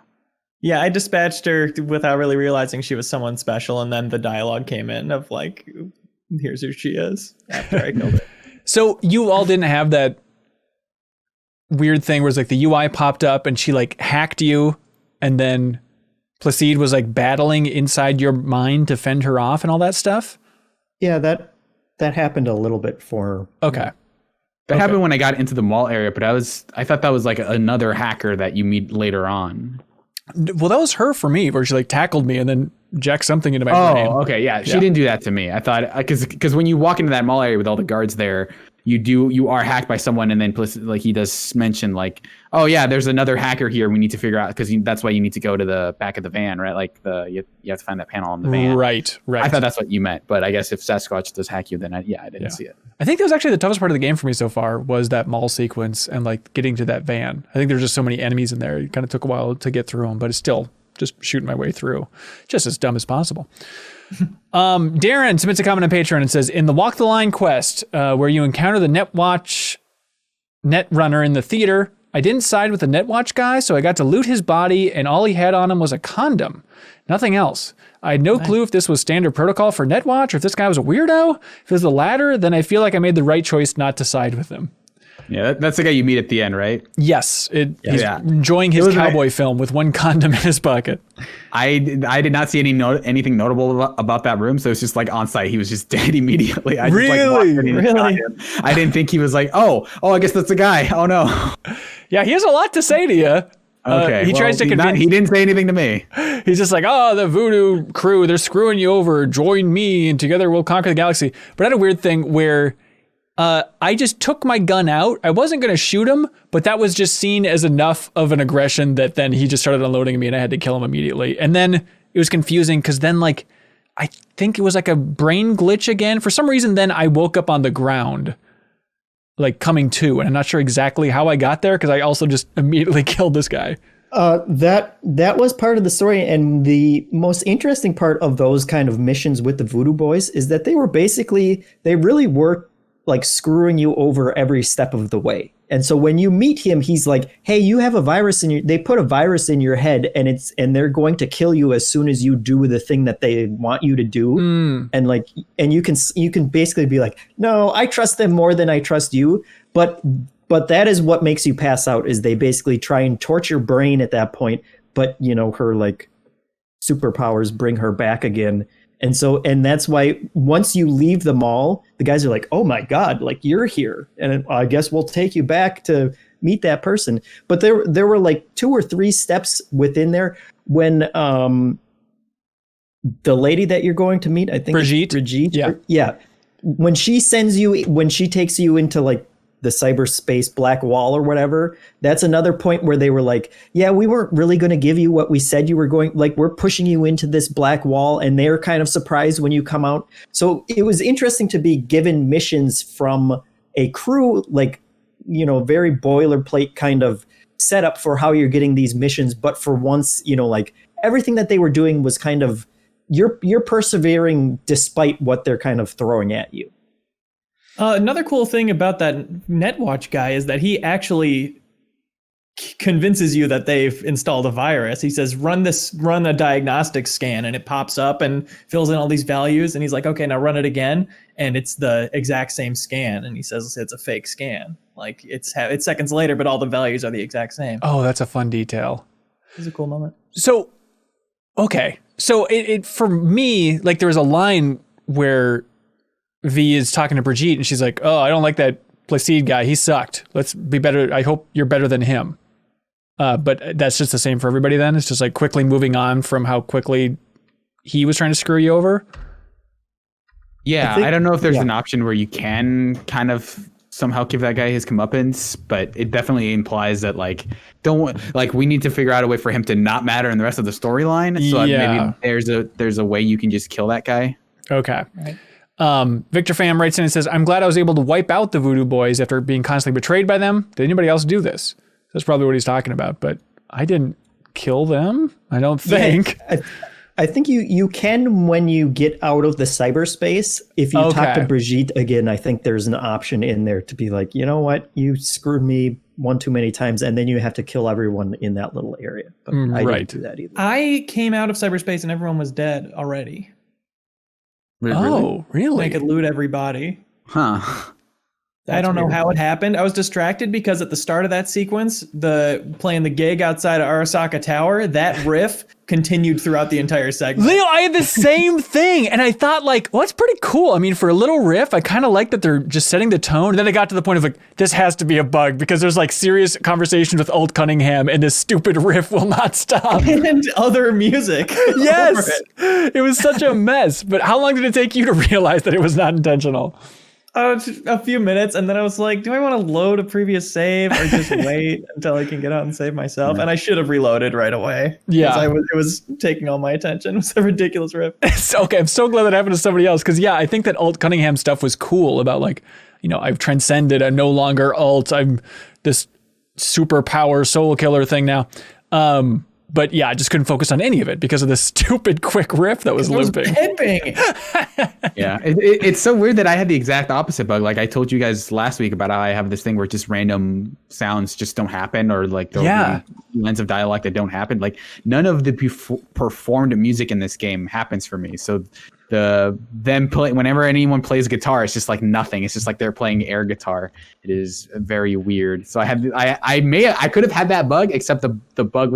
Speaker 4: Yeah, I dispatched her without really realizing she was someone special, and then the dialogue came in of like, here's who she is after I killed her.
Speaker 1: So you all didn't have that weird thing where it's like the UI popped up and she like hacked you, and then Placide was like battling inside your mind to fend her off and all that stuff?
Speaker 3: Yeah, that happened a little bit for
Speaker 1: Okay.
Speaker 2: That happened when I got into the mall area, but I thought that was like another hacker that you meet later on.
Speaker 1: Well, that was her for me, where she like tackled me and then jacked something into my brain.
Speaker 2: Oh, okay, yeah. She didn't do that to me. I thought because when you walk into that mall area with all the guards there, you are hacked by someone, and then like he does mention like, oh yeah, there's another hacker here. We need to figure out because that's why you need to go to the back of the van, right? Like you have to find that panel on the van.
Speaker 1: Right.
Speaker 2: I thought that's what you meant, but I guess if Sasquatch does hack you, then I didn't see it.
Speaker 1: I think that was actually the toughest part of the game for me so far was that mall sequence and like getting to that van. I think there's just so many enemies in there. It kind of took a while to get through them, but it's still just shooting my way through, just as dumb as possible. Darren submits a comment on Patreon and says, in the Walk the Line quest, where you encounter the Netrunner in the theater, I didn't side with the Netwatch guy, so I got to loot his body, and all he had on him was a condom. Nothing else. I had no clue if this was standard protocol for Netwatch or if this guy was a weirdo. If it was the latter, then I feel like I made the right choice not to side with him.
Speaker 2: Yeah, that's the guy you meet at the end, right?
Speaker 1: Yes. He's enjoying his cowboy film with one condom in his pocket.
Speaker 2: I did not see anything notable about that room, so it's just like on site. He was just dead immediately.
Speaker 1: Really?
Speaker 2: I didn't think he was like, oh, I guess that's the guy. Oh no.
Speaker 1: Yeah, he has a lot to say to you.
Speaker 2: Okay.
Speaker 1: He tries to convince.
Speaker 2: He didn't say anything to me.
Speaker 1: He's just like, oh, the voodoo crew, they're screwing you over. Join me, and together we'll conquer the galaxy. But I had a weird thing where I just took my gun out. I wasn't going to shoot him, but that was just seen as enough of an aggression that then he just started unloading me and I had to kill him immediately. And then it was confusing because then like, I think it was like a brain glitch again. For some reason, then I woke up on the ground, like coming to, and I'm not sure exactly how I got there because I also just immediately killed this guy.
Speaker 3: That was part of the story, and the most interesting part of those kind of missions with the Voodoo Boys is that they really were like screwing you over every step of the way. And so when you meet him, he's like, hey, you have a virus they put a virus in your head, and they're going to kill you as soon as you do the thing that they want you to do. And you can basically be like, no, I trust them more than I trust you. But that is what makes you pass out, is they basically try and torture your brain at that point. But her like superpowers bring her back again. And that's why once you leave the mall, the guys are like, oh my God, like you're here. And I guess we'll take you back to meet that person. But there were like 2 or 3 steps within there when the lady that you're going to meet, I think Brigitte. Yeah. When she takes you into like the cyberspace black wall or whatever, that's another point where they were like, yeah, we weren't really going to give you what we said you were going, like we're pushing you into this black wall, and they're kind of surprised when you come out. So it was interesting to be given missions from a crew, like, very boilerplate kind of setup for how you're getting these missions. But for once, like everything that they were doing was kind of, you're persevering despite what they're kind of throwing at you.
Speaker 4: Another cool thing about that Netwatch guy is that he actually convinces you that they've installed a virus. He says, run a diagnostic scan, and it pops up and fills in all these values. And he's like, okay, now run it again. And it's the exact same scan. And he says it's a fake scan. Like it's seconds later, but all the values are the exact same.
Speaker 1: Oh, that's a fun detail.
Speaker 4: It's a cool moment.
Speaker 1: So, okay. So it for me, like there was a line where V is talking to Brigitte and she's like, oh, I don't like that Placide guy. He sucked. Let's be better. I hope you're better than him. But that's just the same for everybody then. It's just like quickly moving on from how quickly he was trying to screw you over.
Speaker 2: Yeah, I don't know if there's an option where you can kind of somehow give that guy his comeuppance, but it definitely implies that we need to figure out a way for him to not matter in the rest of the storyline. So maybe there's a way you can just kill that guy.
Speaker 1: Okay.
Speaker 3: Right.
Speaker 1: Victor Pham writes in and says, I'm glad I was able to wipe out the Voodoo Boys after being constantly betrayed by them. Did anybody else do this? That's probably what he's talking about, but I didn't kill them, I don't think.
Speaker 3: Yeah, I think you can when you get out of the cyberspace. If you talk to Brigitte again, I think there's an option in there to be like, you know what, you screwed me one too many times, and then you have to kill everyone in that little area. But I didn't do that either.
Speaker 4: I came out of cyberspace and everyone was dead already.
Speaker 1: Oh, really?
Speaker 4: I could loot everybody.
Speaker 2: Huh.
Speaker 4: I don't know how it happened. I was distracted because at the start of that sequence, playing the gig outside of Arasaka Tower, that riff continued throughout the entire segment.
Speaker 1: Leo, I had the same thing, and I thought like, well, that's pretty cool. I mean, for a little riff, I kind of like that they're just setting the tone. And then I got to the point of like, this has to be a bug because there's like serious conversations with Alt Cunningham, and this stupid riff will not stop.
Speaker 4: And other music.
Speaker 1: Yes, it was such a mess. But how long did it take you to realize that it was not intentional?
Speaker 4: A few minutes, and then I was like, do I want to load a previous save or just wait until I can get out and save myself? And I should have reloaded right away.
Speaker 1: Yeah.
Speaker 4: It was taking all my attention. It was a ridiculous rip.
Speaker 1: Okay, I'm so glad that happened to somebody else, because yeah, I think that Alt Cunningham stuff was cool about like, you know, I've transcended, I'm no longer Alt, I'm this superpower soul killer thing now. But yeah, I just couldn't focus on any of it because of this stupid quick riff that was looping.
Speaker 2: Yeah, it's so weird that I had the exact opposite bug. Like I told you guys last week about how I have this thing where just random sounds just don't happen, or like the lines of dialogue that don't happen. Like none of the performed music in this game happens for me. So whenever anyone plays guitar, it's just like nothing. It's just like they're playing air guitar. It is very weird. So I could have had that bug, except the bug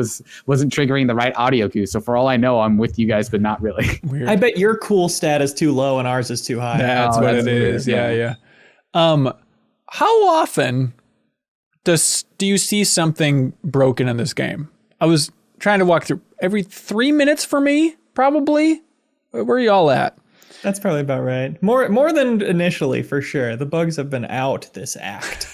Speaker 2: wasn't triggering the right audio cue. So for all I know, I'm with you guys, but not really.
Speaker 1: Weird.
Speaker 4: I bet your cool stat is too low and ours is too high.
Speaker 1: That's what it is. Yeah. How often do you see something broken in this game? I was trying to walk through every 3 minutes for me, probably. Where are y'all at?
Speaker 4: That's probably about right. More than initially, for sure. The bugs have been out this act.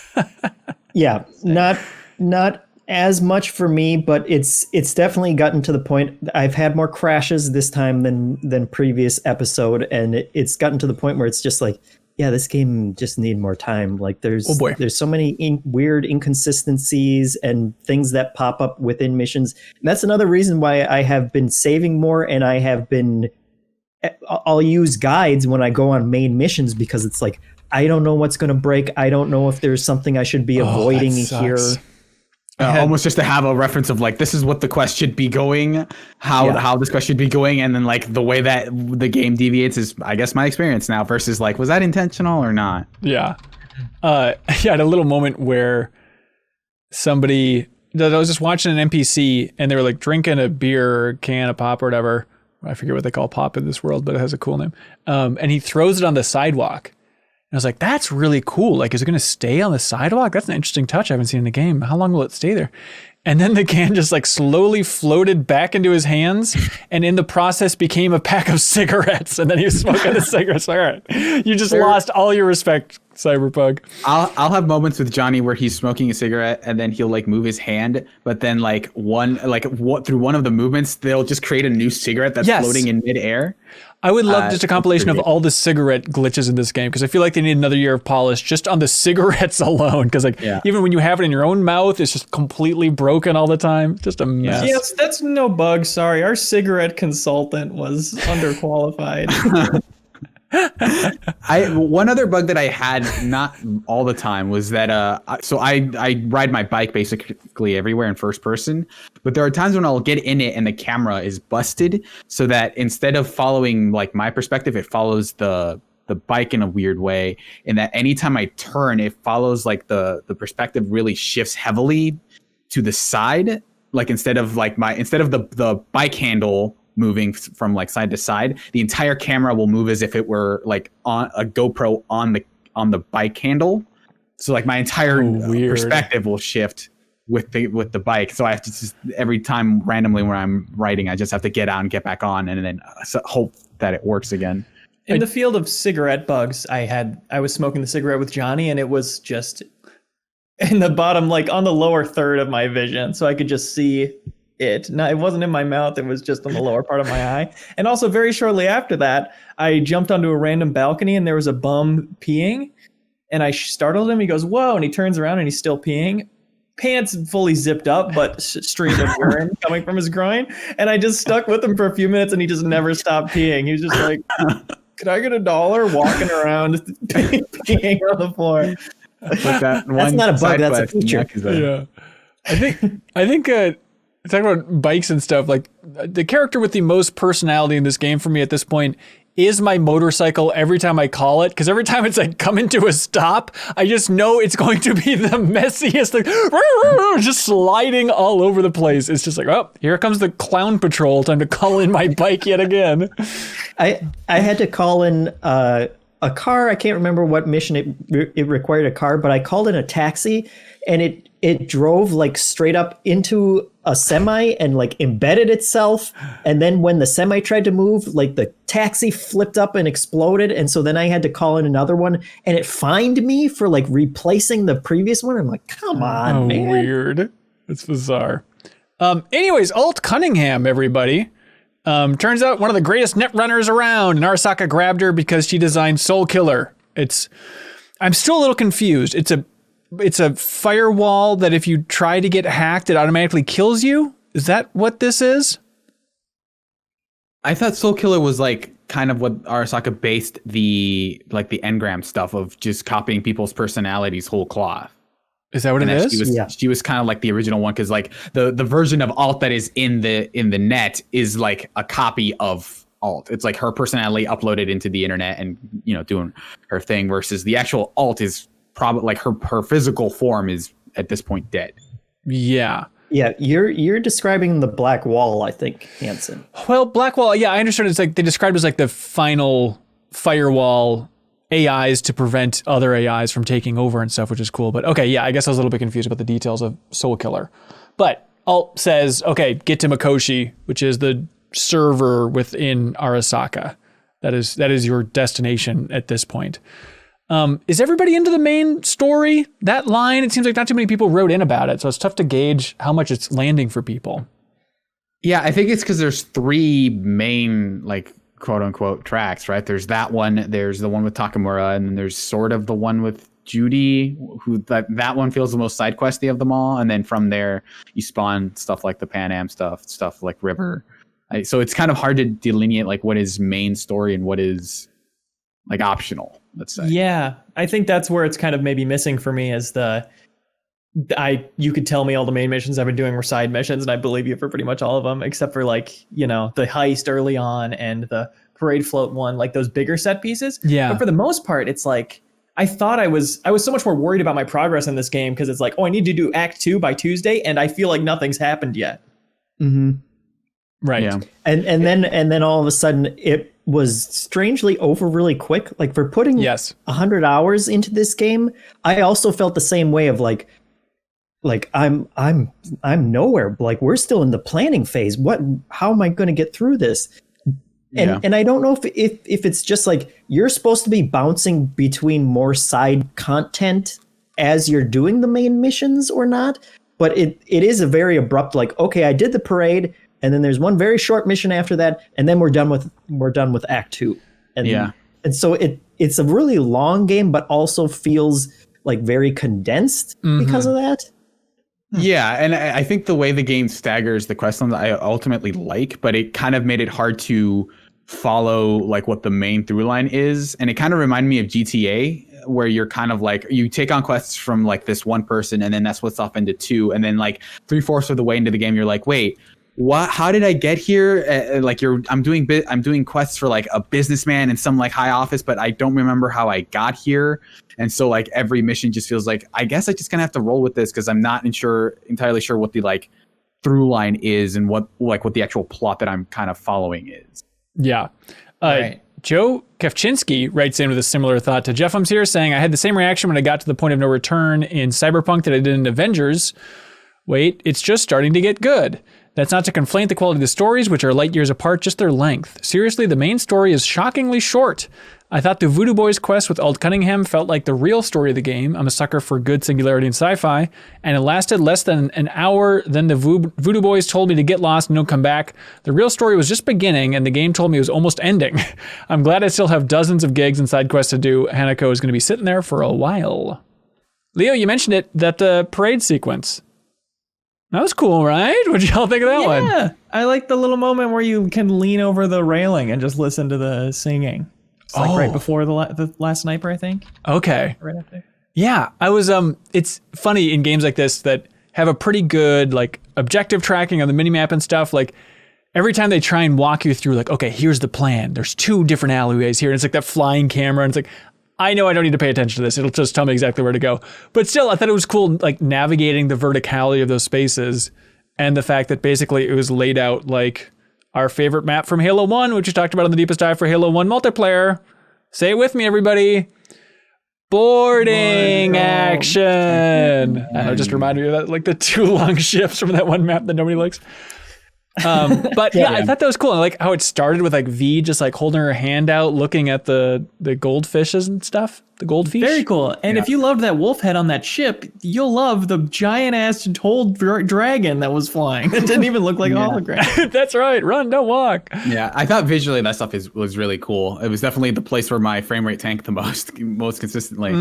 Speaker 3: Yeah, not as much for me, but it's definitely gotten to the point. I've had more crashes this time than previous episode, and it's gotten to the point where it's just like, yeah, this game just need more time. Like there's so many weird inconsistencies and things that pop up within missions. And that's another reason why I have been saving more, and I'll use guides when I go on main missions, because it's like, I don't know what's going to break. I don't know if there's something I should be avoiding here.
Speaker 2: Almost just to have a reference of like, this is what the quest should be going, how this quest should be going, and then like the way that the game deviates is, I guess, my experience now versus like, was that intentional or not?
Speaker 1: Yeah. I had a little moment where I was just watching an NPC and they were like drinking a beer or can of pop or whatever. I forget what they call pop in this world, but it has a cool name. And he throws it on the sidewalk. And I was like, that's really cool. Like, is it going to stay on the sidewalk? That's an interesting touch I haven't seen in the game. How long will it stay there? And then the can just like slowly floated back into his hands, and in the process became a pack of cigarettes. And then he was smoking the cigarettes. All right, you just lost all your respect, Cyberpunk.
Speaker 2: I'll have moments with Johnny where he's smoking a cigarette and then he'll like move his hand, but then through one of the movements they'll just create a new cigarette that's floating in midair.
Speaker 1: I would love just a compilation of all the cigarette glitches in this game, because I feel like they need another year of polish just on the cigarettes alone. Because even when you have it in your own mouth, it's just completely broken all the time. Just a mess.
Speaker 4: Yes, that's no bug. Sorry, our cigarette consultant was underqualified.
Speaker 2: One other bug that I had, not all the time, was that so I ride my bike basically everywhere in first person, but there are times when I'll get in it and the camera is busted, so that instead of following like my perspective, it follows the bike in a weird way, and that anytime I turn, it follows like the perspective really shifts heavily to the side, like instead of the bike handle moving from like side to side, the entire camera will move as if it were like on a GoPro on the bike handle. So like my entire perspective will shift with the bike. So I have to just, every time randomly when I'm riding, I just have to get out and get back on, and then hope that it works again.
Speaker 4: In the field of cigarette bugs, I was smoking the cigarette with Johnny, and it was just in the bottom, like on the lower third of my vision, so I could just see it. No, it wasn't in my mouth. It was just on the lower part of my eye. And also very shortly after that, I jumped onto a random balcony and there was a bum peeing. And I startled him. He goes, whoa. And he turns around and he's still peeing. Pants fully zipped up, but stream of urine coming from his groin. And I just stuck with him for a few minutes and he just never stopped peeing. He was just like, could I get $1? Walking around peeing on the floor.
Speaker 3: That's not a bug, that's a feature.
Speaker 1: Yeah. I think talking about bikes and stuff, like the character with the most personality in this game for me at this point is my motorcycle every time I call it, because every time it's like coming to a stop, I just know it's going to be the messiest thing, just sliding all over the place. It's just like, oh, here comes the clown patrol. Time to call in my bike yet again.
Speaker 3: I had to call in a car. I can't remember what mission it required a car, but I called in a taxi, and it drove like straight up into a semi and like embedded itself. And then when the semi tried to move, like the taxi flipped up and exploded. And so then I had to call in another one, and it fined me for like replacing the previous one. I'm like, come on, man.
Speaker 1: Weird. It's bizarre. Anyways, Alt Cunningham, everybody. Turns out one of the greatest net runners around, and Arasaka grabbed her because she designed Soulkiller. I'm still a little confused. It's a firewall that if you try to get hacked, it automatically kills you. Is that what this is?
Speaker 2: I thought Soulkiller was like kind of what Arasaka based the engram stuff of just copying people's personalities whole cloth.
Speaker 1: Is that what it is?
Speaker 2: She was kind of like the original one, because like the version of Alt that is in the net is like a copy of Alt. It's like her personality uploaded into the internet and, you know, doing her thing, versus the actual Alt is probably like her physical form is at this point dead.
Speaker 1: Yeah.
Speaker 3: Yeah, you're describing the Black Wall, I think, Hansen.
Speaker 1: Well, Black Wall, yeah, I understand. It's like they described as like the final firewall AIs to prevent other AIs from taking over and stuff, which is cool. But okay, yeah, I guess I was a little bit confused about the details of Soulkiller. But Alt says, okay, get to Mikoshi, which is the server within Arasaka. That is your destination at this point. Is everybody into the main story? That line, it seems like not too many people wrote in about it, so it's tough to gauge how much it's landing for people.
Speaker 2: Yeah, I think it's because there's 3 main, like, quote unquote tracks, right? There's that one, there's the one with Takamura, and then there's sort of the one with Judy, who that one feels the most side questy of them all. And then from there, you spawn stuff like the Pan Am stuff like River. So it's kind of hard to delineate like what is main story and what is like optional, let's say.
Speaker 4: Yeah, I think that's where it's kind of maybe missing for me, is you could tell me all the main missions I've been doing were side missions, and I believe you for pretty much all of them, except for like, you know, the heist early on and the parade float one, like those bigger set pieces.
Speaker 1: Yeah.
Speaker 4: But for the most part, it's like, I thought I was so much more worried about my progress in this game, because it's like, oh, I need to do Act 2 by Tuesday, and I feel like nothing's happened yet.
Speaker 3: Mm-hmm.
Speaker 1: Right.
Speaker 3: Yeah. And then all of a sudden it was strangely over really quick. Like for putting 100 hours into this game, I also felt the same way of like I'm nowhere. Like we're still in the planning phase. How am I going to get through this? And I don't know if it's just like you're supposed to be bouncing between more side content as you're doing the main missions or not. But it is a very abrupt, like, okay, I did the parade, and then there's one very short mission after that, and then we're done with Act 2. And so it's a really long game, but also feels like very condensed because of that.
Speaker 2: Yeah, and I think the way the game staggers the quest lines I ultimately like, but it kind of made it hard to follow like what the main through line is. And it kind of reminded me of GTA, where you're kind of like, you take on quests from like this one person, and then that splits off into 2. And then like 3/4 of the way into the game, you're like, wait, what? How did I get here? I'm doing quests for like a businessman in some like high office, but I don't remember how I got here. And so like every mission just feels like, I guess I just gonna have to roll with this, because I'm not entirely sure what the like through line is and what the actual plot that I'm kind of following is.
Speaker 1: Yeah.
Speaker 4: Right.
Speaker 1: Joe Kevchinsky writes in with a similar thought to Jeff. I'm here saying I had the same reaction when I got to the point of no return in Cyberpunk that I did in Avengers. Wait, it's just starting to get good. That's not to conflate the quality of the stories, which are light years apart, just their length. Seriously, the main story is shockingly short. I thought the Voodoo Boys quest with Ald Cunningham felt like the real story of the game. I'm a sucker for good singularity and sci-fi, and it lasted less than an hour. Then the Voodoo Boys told me to get lost and don't come back. The real story was just beginning, and the game told me it was almost ending. I'm glad I still have dozens of gigs and side quests to do. Hanako is going to be sitting there for a while. Leo, you mentioned it, that parade sequence. That was cool, right? What'd y'all think of that one?
Speaker 4: Yeah, I like the little moment where you can lean over the railing and just listen to the singing. It's like right before the last sniper, I think.
Speaker 1: Okay.
Speaker 4: Right up there.
Speaker 1: Yeah, I was. It's funny in games like this that have a pretty good like objective tracking on the minimap and stuff. Like every time they try and walk you through, like, okay, here's the plan. There's 2 different alleyways here, and it's like that flying camera, and it's like, I know I don't need to pay attention to this. It'll just tell me exactly where to go. But still, I thought it was cool, like navigating the verticality of those spaces, and the fact that basically it was laid out like our favorite map from Halo 1, which we talked about on the Deepest Dive for Halo 1 multiplayer. Say it with me, everybody. Boarding action. I just reminded me of that, like the 2 long shifts from that one map that nobody likes. But yeah, I thought that was cool. I like how it started with like V just like holding her hand out, looking at the goldfishes and stuff. The goldfish.
Speaker 4: Very cool. And if you loved that wolf head on that ship, you'll love the giant ass old dragon that was flying. It didn't even look like a hologram.
Speaker 1: That's right. Run, don't walk.
Speaker 2: Yeah, I thought visually that stuff was really cool. It was definitely the place where my frame rate tanked the most consistently.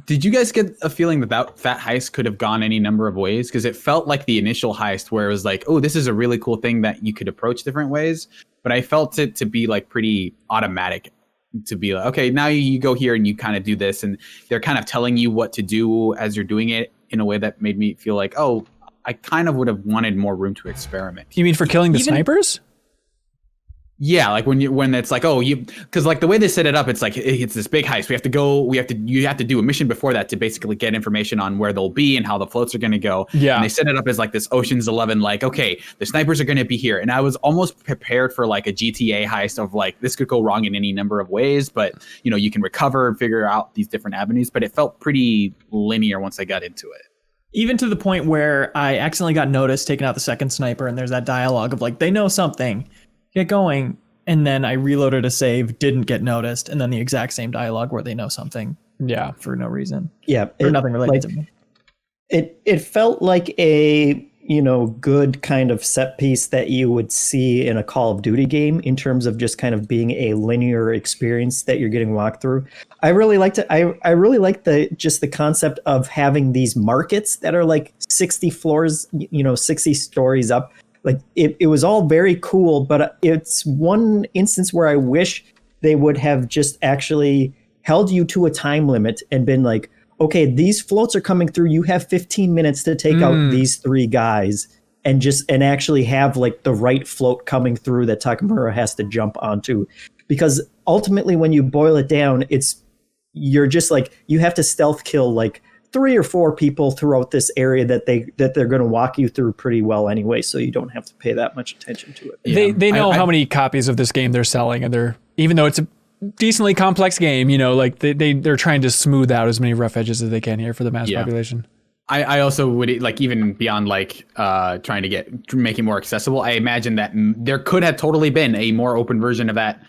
Speaker 2: Did you guys get a feeling that heist could have gone any number of ways? Because it felt like the initial heist where it was like, oh, this is a really cool thing that you could approach different ways. But I felt it to be like pretty automatic. To be like, okay, now you go here and you kind of do this, and they're kind of telling you what to do as you're doing it in a way that made me feel like, oh, I kind of would have wanted more room to experiment.
Speaker 1: You mean for killing the snipers?
Speaker 2: Yeah, like when it's like, oh, because like the way they set it up, it's like it's this big heist. You have to do a mission before that to basically get information on where they'll be and how the floats are going to go.
Speaker 1: Yeah,
Speaker 2: and they set it up as like this Ocean's 11, like, okay, the snipers are going to be here, and I was almost prepared for like a GTA heist of like this could go wrong in any number of ways, but you know you can recover and figure out these different avenues. But it felt pretty linear once I got into it.
Speaker 4: Even to the point where I accidentally got noticed taking out the second sniper, and there's that dialogue of like, they know something. Get going, and then I reloaded a save, didn't get noticed, and then the exact same dialogue where they know something, for no reason, or nothing related to me.
Speaker 3: It felt like a good kind of set piece that you would see in a Call of Duty game in terms of just kind of being a linear experience that you're getting walked through. I really liked it. I really liked the concept of having these markets that are like 60 floors, 60 stories up. Like it was all very cool, but it's one instance where I wish they would have just actually held you to a time limit and been like, okay, these floats are coming through. You have 15 minutes to take out these 3 guys and actually have like the right float coming through that Takamura has to jump onto. Because ultimately when you boil it down, you're just like, you have to stealth kill like 3 or 4 people throughout this area that they're going to walk you through pretty well anyway, so you don't have to pay that much attention to it.
Speaker 1: Yeah. They know how many copies of this game they're selling, and even though it's a decently complex game, like they're trying to smooth out as many rough edges as they can here for the mass population.
Speaker 2: I also would like, even beyond like trying to make it more accessible, I imagine that there could have totally been a more open version of that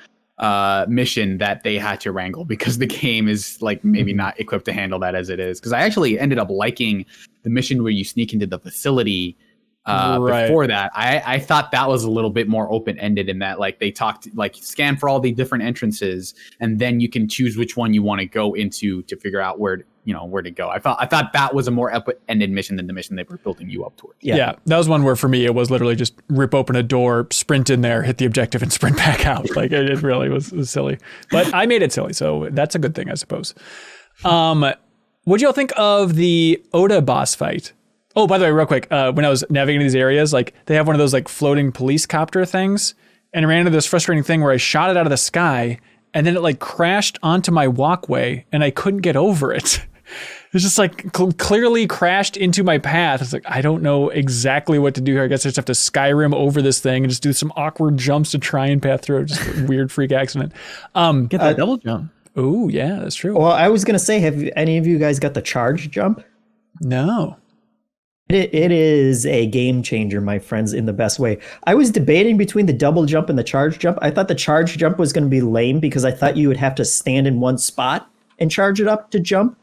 Speaker 2: mission that they had to wrangle, because the game is like maybe not equipped to handle that as it is. Because I actually ended up liking the mission where you sneak into the facility before that. I thought that was a little bit more open-ended in that like they talked, like scan for all the different entrances, and then you can choose which one you want to go into to figure out where to go. I thought that was a more open-ended mission than the mission they were building you up toward.
Speaker 1: Yeah, that was one where for me it was literally just rip open a door, sprint in there, hit the objective, and sprint back out. Like it really was silly, but I made it silly, so that's a good thing, I suppose. What'd y'all think of the Oda boss fight? Oh, by the way, real quick, when I was navigating these areas, like they have one of those like floating police copter things, and I ran into this frustrating thing where I shot it out of the sky, and then it like crashed onto my walkway, and I couldn't get over it. It's just like clearly crashed into my path. It's like, I don't know exactly what to do here. I guess I just have to Skyrim over this thing and just do some awkward jumps to try and path through. Just a weird freak accident.
Speaker 4: Get that double jump.
Speaker 1: Oh, yeah, that's true.
Speaker 3: Well, I was going to say, have any of you guys got the charge jump?
Speaker 1: No.
Speaker 3: It is a game changer, my friends, in the best way. I was debating between the double jump and the charge jump. I thought the charge jump was going to be lame because I thought you would have to stand in one spot and charge it up to jump.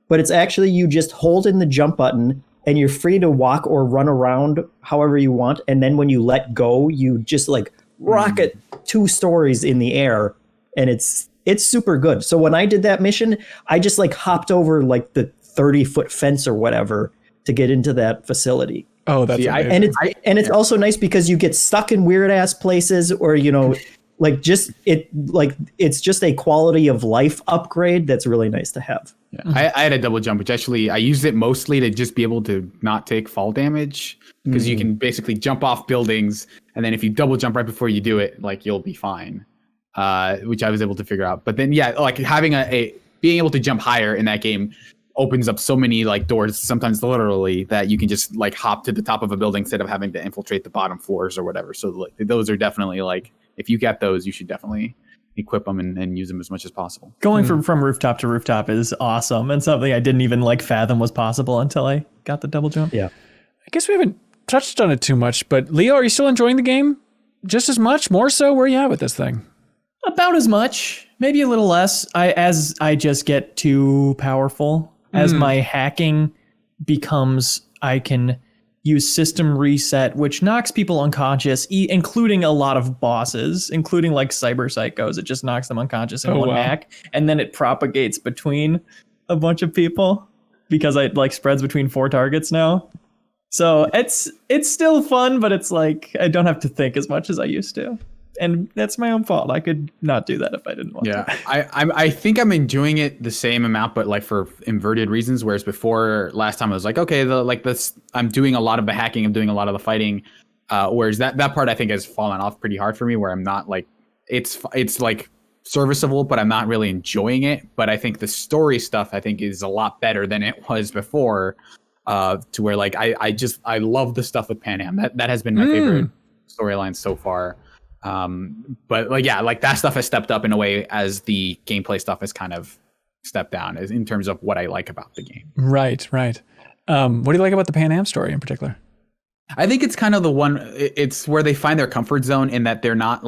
Speaker 3: But it's actually you just hold in the jump button and you're free to walk or run around however you want. And then when you let go, you just like rocket 2 stories in the air. And it's super good. So when I did that mission, I just like hopped over like the 30-foot fence or whatever to get into that facility.
Speaker 1: Oh, that's
Speaker 3: amazing. It's also nice because you get stuck in weird ass places, or like it's just a quality of life upgrade that's really nice to have.
Speaker 2: Yeah. I had a double jump, which actually I used it mostly to just be able to not take fall damage, because you can basically jump off buildings, and then if you double jump right before you do it, like you'll be fine. Which I was able to figure out. But then like having being able to jump higher in that game opens up so many like doors, sometimes literally, that you can just like hop to the top of a building instead of having to infiltrate the bottom floors or whatever. So like those are definitely like, if you get those, you should definitely equip them and use them as much as possible.
Speaker 4: Going from rooftop to rooftop is awesome, and something I didn't even like fathom was possible until I got the double jump.
Speaker 3: Yeah.
Speaker 1: I guess we haven't touched on it too much, but Leo, are you still enjoying the game? Just as much? More so? Where are you at with this thing?
Speaker 4: About as much, maybe a little less. As I just get too powerful, as my hacking becomes, I can use system reset, which knocks people unconscious, including a lot of bosses, including like cyber psychos. It just knocks them unconscious in one hack, and then it propagates between a bunch of people because it like spreads between 4 targets now. So it's still fun, but it's like I don't have to think as much as I used to. And that's my own fault. I could not do that if I didn't want to.
Speaker 2: I think I'm enjoying it the same amount, but like for inverted reasons. Whereas before, last time I was like, okay, I'm doing a lot of the hacking, I'm doing a lot of the fighting. Whereas that part I think has fallen off pretty hard for me, where I'm not like, it's like serviceable, but I'm not really enjoying it. But I think the story stuff I think is a lot better than it was before. To where like I love the stuff with Pan Am. That has been my favorite storyline so far. But like, yeah, like that stuff has stepped up in a way as the gameplay stuff has kind of stepped down as in terms of what I like about the game.
Speaker 1: Right. What do you like about the Pan Am story in particular?
Speaker 2: I think it's kind of it's where they find their comfort zone in that they're not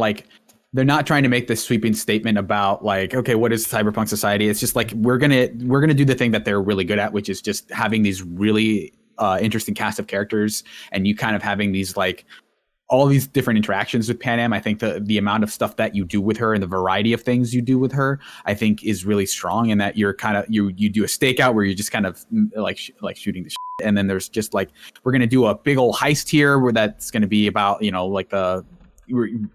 Speaker 2: trying to make this sweeping statement about like, okay, what is cyberpunk society? It's just like, we're going to do the thing that they're really good at, which is just having these really interesting cast of characters, and you kind of having these like all these different interactions with Pan Am. I think the amount of stuff that you do with her and the variety of things you do with her, I think is really strong, in that you're kind of, you do a stakeout where you're just kind of like shooting the shit. And then there's just like, we're going to do a big old heist here where that's going to be about, like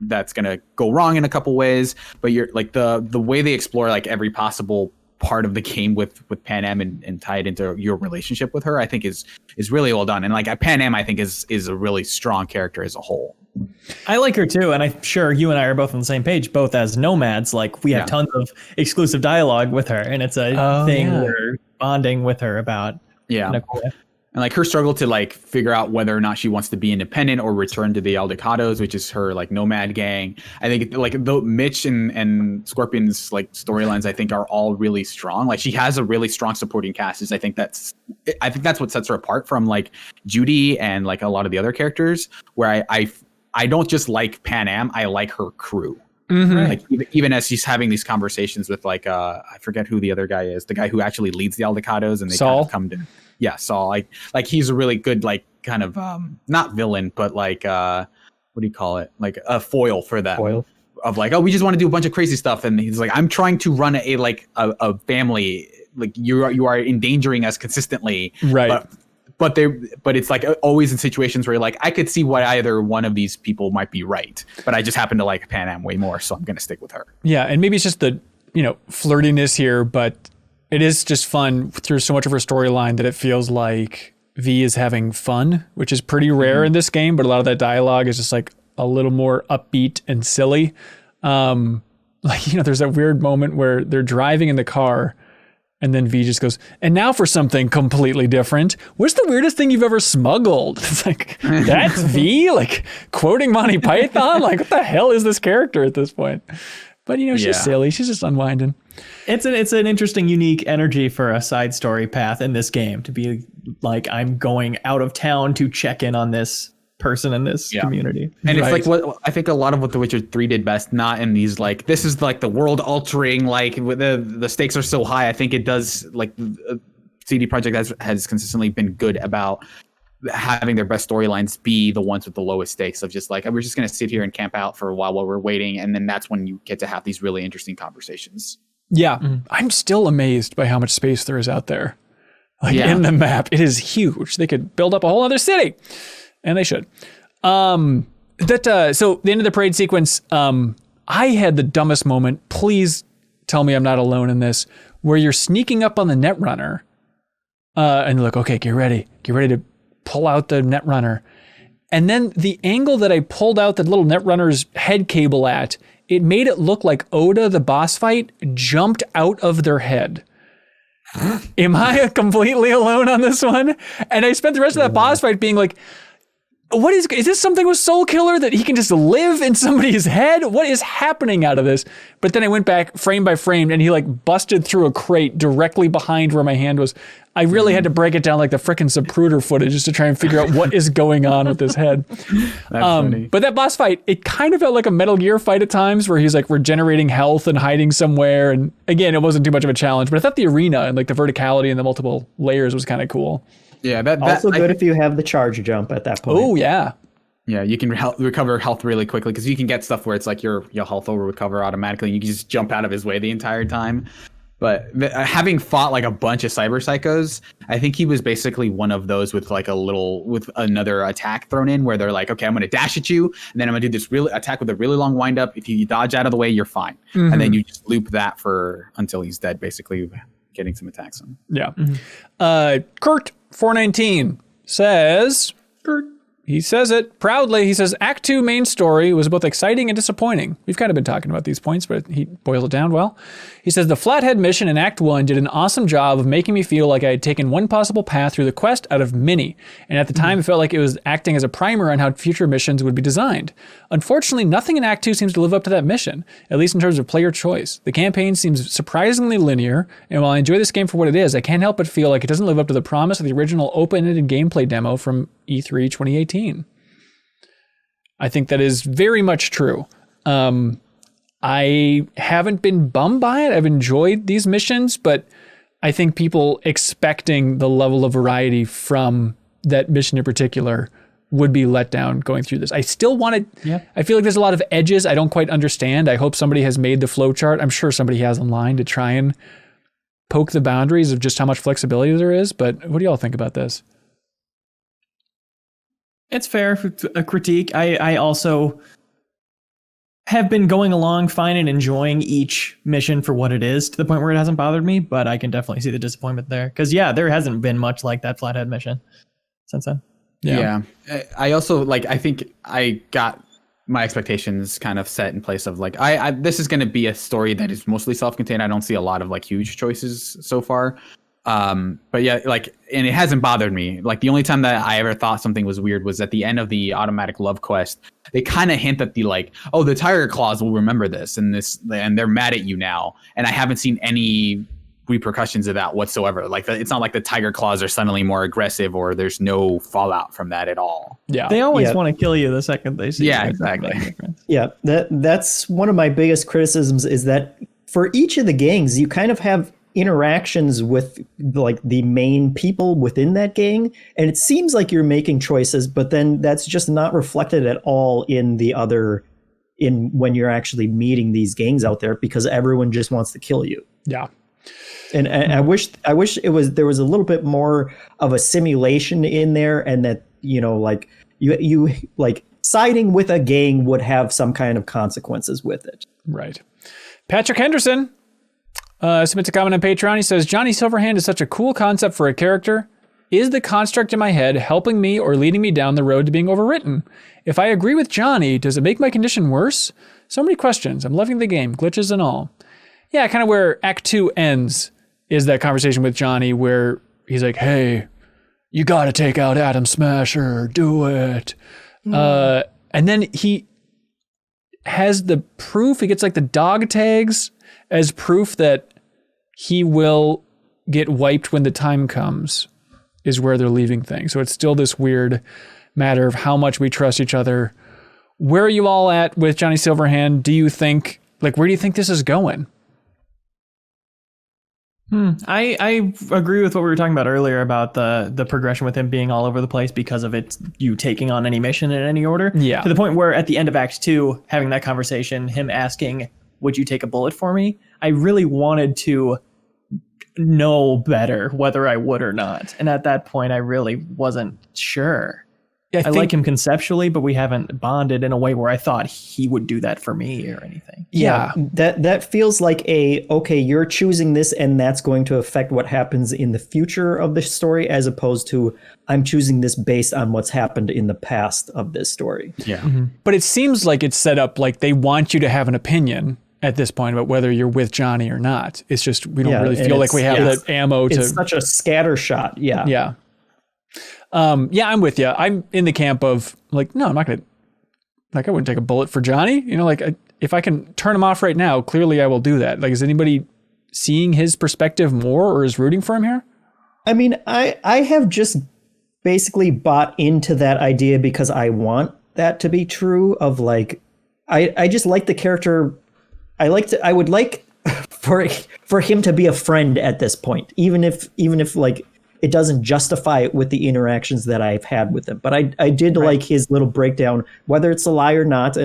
Speaker 2: that's going to go wrong in a couple ways. But you're like the way they explore like every possible part of the game with Pan Am and tie it into your relationship with her, I think is really well done. And like Pan Am, I think is a really strong character as a whole.
Speaker 4: I like her too, and I'm sure you and I are both on the same page, both as nomads. Like we have tons of exclusive dialogue with her, and it's a thing we're bonding with her about.
Speaker 2: Yeah. And like her struggle to like figure out whether or not she wants to be independent or return to the Aldecados, which is her like nomad gang. I think like though Mitch and Scorpion's like storylines, I think are all really strong. Like she has a really strong supporting cast. I think that's what sets her apart from like Judy and like a lot of the other characters, where I don't just like Pan Am, I like her crew. Mm-hmm. Like even as she's having these conversations with like I forget who the other guy is, the guy who actually leads the Aldecados, and they
Speaker 1: Saul?
Speaker 2: kind of come to. Yeah, Saul. Like he's a really good like kind of not villain, but like what do you call it? Like a foil for them.
Speaker 3: Foil.
Speaker 2: Of like, oh, we just want to do a bunch of crazy stuff, and he's like, I'm trying to run a family. Like you are endangering us consistently.
Speaker 1: Right.
Speaker 2: But it's like always in situations where you're like, I could see why either one of these people might be right, but I just happen to like Pan Am way more, so I'm gonna stick with her.
Speaker 1: Yeah, and maybe it's just the flirtiness here, but it is just fun through so much of her storyline that it feels like V is having fun, which is pretty rare in this game, but a lot of that dialogue is just like a little more upbeat and silly. There's that weird moment where they're driving in the car and then V just goes, and now for something completely different. What's the weirdest thing you've ever smuggled? It's like, that's V? Like quoting Monty Python? Like what the hell is this character at this point? But she's silly. She's just unwinding.
Speaker 4: It's an interesting, unique energy for a side story path in this game to be like, I'm going out of town to check in on this person in this community.
Speaker 2: And it's like what I think a lot of what The Witcher 3 did best, not in these like, this is like the world altering, like the stakes are so high. I think it does like CD Projekt has consistently been good about having their best storylines be the ones with the lowest stakes of just like, we're just going to sit here and camp out for a while we're waiting. And then that's when you get to have these really interesting conversations.
Speaker 1: Yeah. I'm still amazed by how much space there is out there. In the map. It is huge. They could build up a whole other city. And they should. So the end of the parade sequence, I had the dumbest moment. Please tell me I'm not alone in this, where you're sneaking up on the Netrunner. And you're like, okay, get ready to pull out the Netrunner. And then the angle that I pulled out the little Netrunner's head cable at, it made it look like Oda, the boss fight, jumped out of their head. Am I completely alone on this one? And I spent the rest of that boss fight being like, is this something with Soul Killer that he can just live in somebody's head? What is happening out of this? But then I went back frame by frame and he like busted through a crate directly behind where my hand was. I really had to break it down like the frickin' Zapruder footage just to try and figure out what is going on with his head.
Speaker 2: That's funny.
Speaker 1: But that boss fight, it kind of felt like a Metal Gear fight at times where he's like regenerating health and hiding somewhere. And again, it wasn't too much of a challenge, but I thought the arena and like the verticality and the multiple layers was kind of cool.
Speaker 2: Yeah, that
Speaker 3: also good if you have the charge jump at that point.
Speaker 1: Oh yeah,
Speaker 2: yeah. You can recover health really quickly because you can get stuff where it's like your health will recover automatically. And you can just jump out of his way the entire time. But having fought like a bunch of cyber psychos, I think he was basically one of those with another attack thrown in where they're like, okay, I'm going to dash at you, and then I'm going to do this really attack with a really long wind up. If you dodge out of the way, you're fine, and then you just loop that until he's dead, basically getting some attacks on.
Speaker 1: Yeah. Kurt 419 says, he says it proudly. He says, Act 2 main story was both exciting and disappointing. We've kind of been talking about these points, but he boiled it down well. He says, the Flathead mission in Act 1 did an awesome job of making me feel like I had taken one possible path through the quest out of many. And at the time, it felt like it was acting as a primer on how future missions would be designed. Unfortunately, nothing in Act 2 seems to live up to that mission, at least in terms of player choice. The campaign seems surprisingly linear, and while I enjoy this game for what it is, I can't help but feel like it doesn't live up to the promise of the original open-ended gameplay demo from E3 2018. I think that is very much true. I haven't been bummed by it. I've enjoyed these missions, but I think people expecting the level of variety from that mission in particular would be let down going through this. I still want to, I feel like there's a lot of edges I don't quite understand. I hope somebody has made the flowchart. I'm sure somebody has online to try and poke the boundaries of just how much flexibility there is. But what do y'all think about this?
Speaker 4: It's fair for a critique. I also have been going along fine and enjoying each mission for what it is to the point where it hasn't bothered me, but I can definitely see the disappointment there. Because, there hasn't been much like that Flathead mission since then.
Speaker 2: Yeah. I also, I think I got my expectations kind of set in place of, this is going to be a story that is mostly self-contained. I don't see a lot of, huge choices so far. But yeah, and it hasn't bothered me. The only time that I ever thought something was weird was at the end of the automatic love quest. They kind of hint at the the Tiger Claws will remember this and they're mad at you now. And I haven't seen any repercussions of that whatsoever. It's not like the Tiger Claws are suddenly more aggressive or there's no fallout from that at all.
Speaker 1: Yeah.
Speaker 4: They always want to kill you the second they see you.
Speaker 2: Yeah, exactly.
Speaker 3: Yeah. That's one of my biggest criticisms is that for each of the gangs, you kind of have interactions with the main people within that gang, and it seems like you're making choices, but then that's just not reflected at all in when you're actually meeting these gangs out there, because everyone just wants to kill you.
Speaker 1: Yeah.
Speaker 3: And I wish there was a little bit more of a simulation in there, and that you siding with a gang would have some kind of consequences with it.
Speaker 1: Right. Patrick Henderson submits a comment on Patreon. He says, Johnny Silverhand is such a cool concept for a character. Is the construct in my head helping me or leading me down the road to being overwritten? If I agree with Johnny, does it make my condition worse? So many questions. I'm loving the game, glitches and all. Yeah, kind of where Act 2 ends is that conversation with Johnny where he's like, hey, you got to take out Atom Smasher. Do it. And then has the proof. He gets like the dog tags as proof that he will get wiped when the time comes, is where they're leaving things. So it's still this weird matter of how much we trust each other. Where are you all at with Johnny Silverhand? Do you think, like, where do you think this is going?
Speaker 4: I agree with what we were talking about earlier about the progression with him being all over the place because of it, you taking on any mission in any order.
Speaker 1: Yeah.
Speaker 4: To the point where at the end of Act 2, having that conversation, him asking, would you take a bullet for me? I really wanted to know better whether I would or not. And at that point, I really wasn't sure. I like him conceptually, but we haven't bonded in a way where I thought he would do that for me or anything.
Speaker 3: Yeah, that feels like okay, you're choosing this and that's going to affect what happens in the future of the story, as opposed to I'm choosing this based on what's happened in the past of this story.
Speaker 2: Yeah.
Speaker 1: Mm-hmm. But it seems like it's set up like they want you to have an opinion at this point about whether you're with Johnny or not. It's just we don't really feel like we have the ammo to...
Speaker 3: It's such a scatter shot, yeah.
Speaker 1: Yeah. I'm with you. I'm in the camp of like, no, I'm not going to, like, I wouldn't take a bullet for Johnny. You know, like if I can turn him off right now, clearly I will do that. Like, is anybody seeing his perspective more or is rooting for him here?
Speaker 3: I mean, I have just basically bought into that idea because I want that to be true of like, I just like the character. I would like for him to be a friend at this point, even if like, it doesn't justify it with the interactions that I've had with him. But I did like his little breakdown, whether it's a lie or not,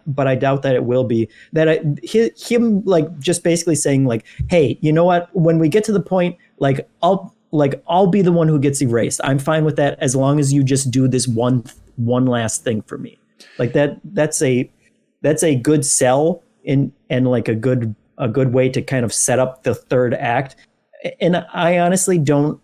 Speaker 3: but I doubt that it will be. Him like just basically saying like, hey, you know what? When we get to the point, I'll be the one who gets erased. I'm fine with that as long as you just do this one last thing for me. Like that's a good sell and like a good way to kind of set up the third act. And I honestly don't,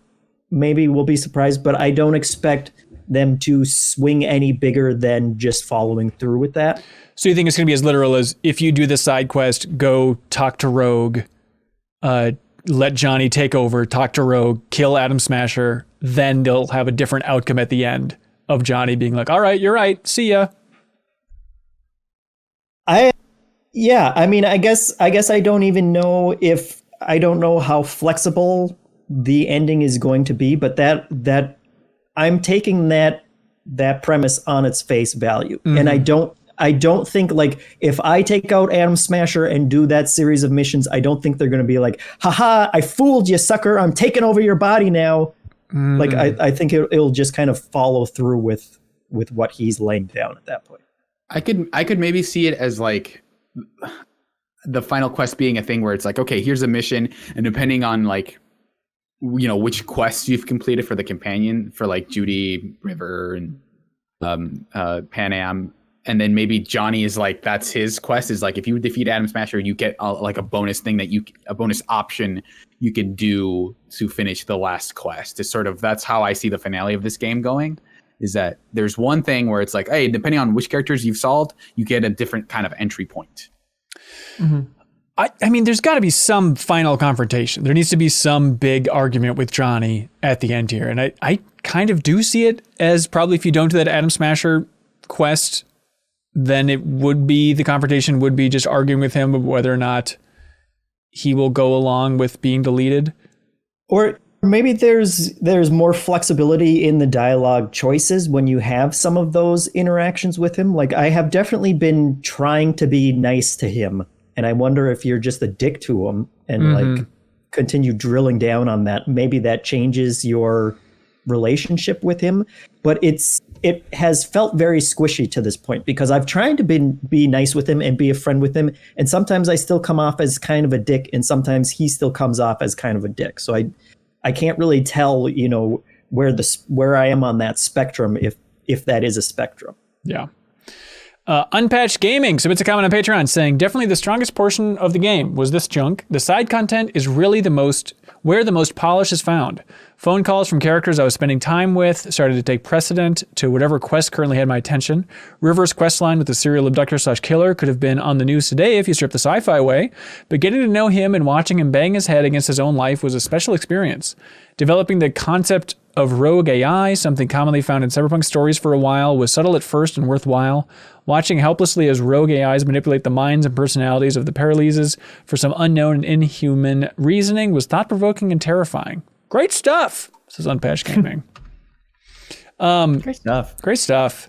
Speaker 3: maybe we'll be surprised, but I don't expect them to swing any bigger than just following through with that.
Speaker 1: So you think it's going to be as literal as if you do the side quest, go talk to Rogue, let Johnny take over, talk to Rogue, kill Atom Smasher, then they'll have a different outcome at the end of Johnny being like, all right, you're right, see ya. I mean, I guess I don't even know if, I don't know how flexible the ending is going to be, but that I'm taking that premise on its face value. Mm-hmm. And I don't think like if I take out Atom Smasher and do that series of missions, I don't think they're going to be like, haha, I fooled you, sucker. I'm taking over your body now. Mm-hmm. Like I think it'll just kind of follow through with what he's laying down at that point.
Speaker 2: I could maybe see it as like the final quest being a thing where it's like, okay, here's a mission, and depending on like, you know, which quests you've completed for the companion, for like Judy, River, and Pan Am, and then maybe Johnny is like, that's his quest, is like if you defeat Atom Smasher, you get like a bonus thing a bonus option you can do to finish the last quest. Is sort of, that's how I see the finale of this game going. Is that there's one thing where it's like, hey, depending on which characters you've solved, you get a different kind of entry point.
Speaker 1: Mm-hmm. I mean, there's got to be some final confrontation. There needs to be some big argument with Johnny at the end here. And I kind of do see it as probably if you don't do that Atom Smasher quest, then it would be, the confrontation would be just arguing with him whether or not he will go along with being deleted.
Speaker 3: Or maybe there's more flexibility in the dialogue choices when you have some of those interactions with him. Like I have definitely been trying to be nice to him, and I wonder if you're just a dick to him and like continue drilling down on that. Maybe that changes your relationship with him, but it has felt very squishy to this point because I've tried to be nice with him and be a friend with him, and sometimes I still come off as kind of a dick, and sometimes he still comes off as kind of a dick. So I can't really tell, you know, where I am on that spectrum, if that is a spectrum.
Speaker 1: Yeah. Unpatched Gaming submits a comment on Patreon saying, definitely the strongest portion of the game was this junk. The side content is really where the most polish is found. Phone calls from characters I was spending time with started to take precedent to whatever quest currently had my attention. River's questline with the serial abductor/killer could have been on the news today if you stripped the sci-fi away, but getting to know him and watching him bang his head against his own life was a special experience. Developing the concept of rogue AI, something commonly found in cyberpunk stories for a while, was subtle at first and worthwhile. Watching helplessly as rogue AIs manipulate the minds and personalities of the Paraleses for some unknown and inhuman reasoning was thought-provoking and terrifying. Great stuff, says Unpatched Gaming. Great stuff.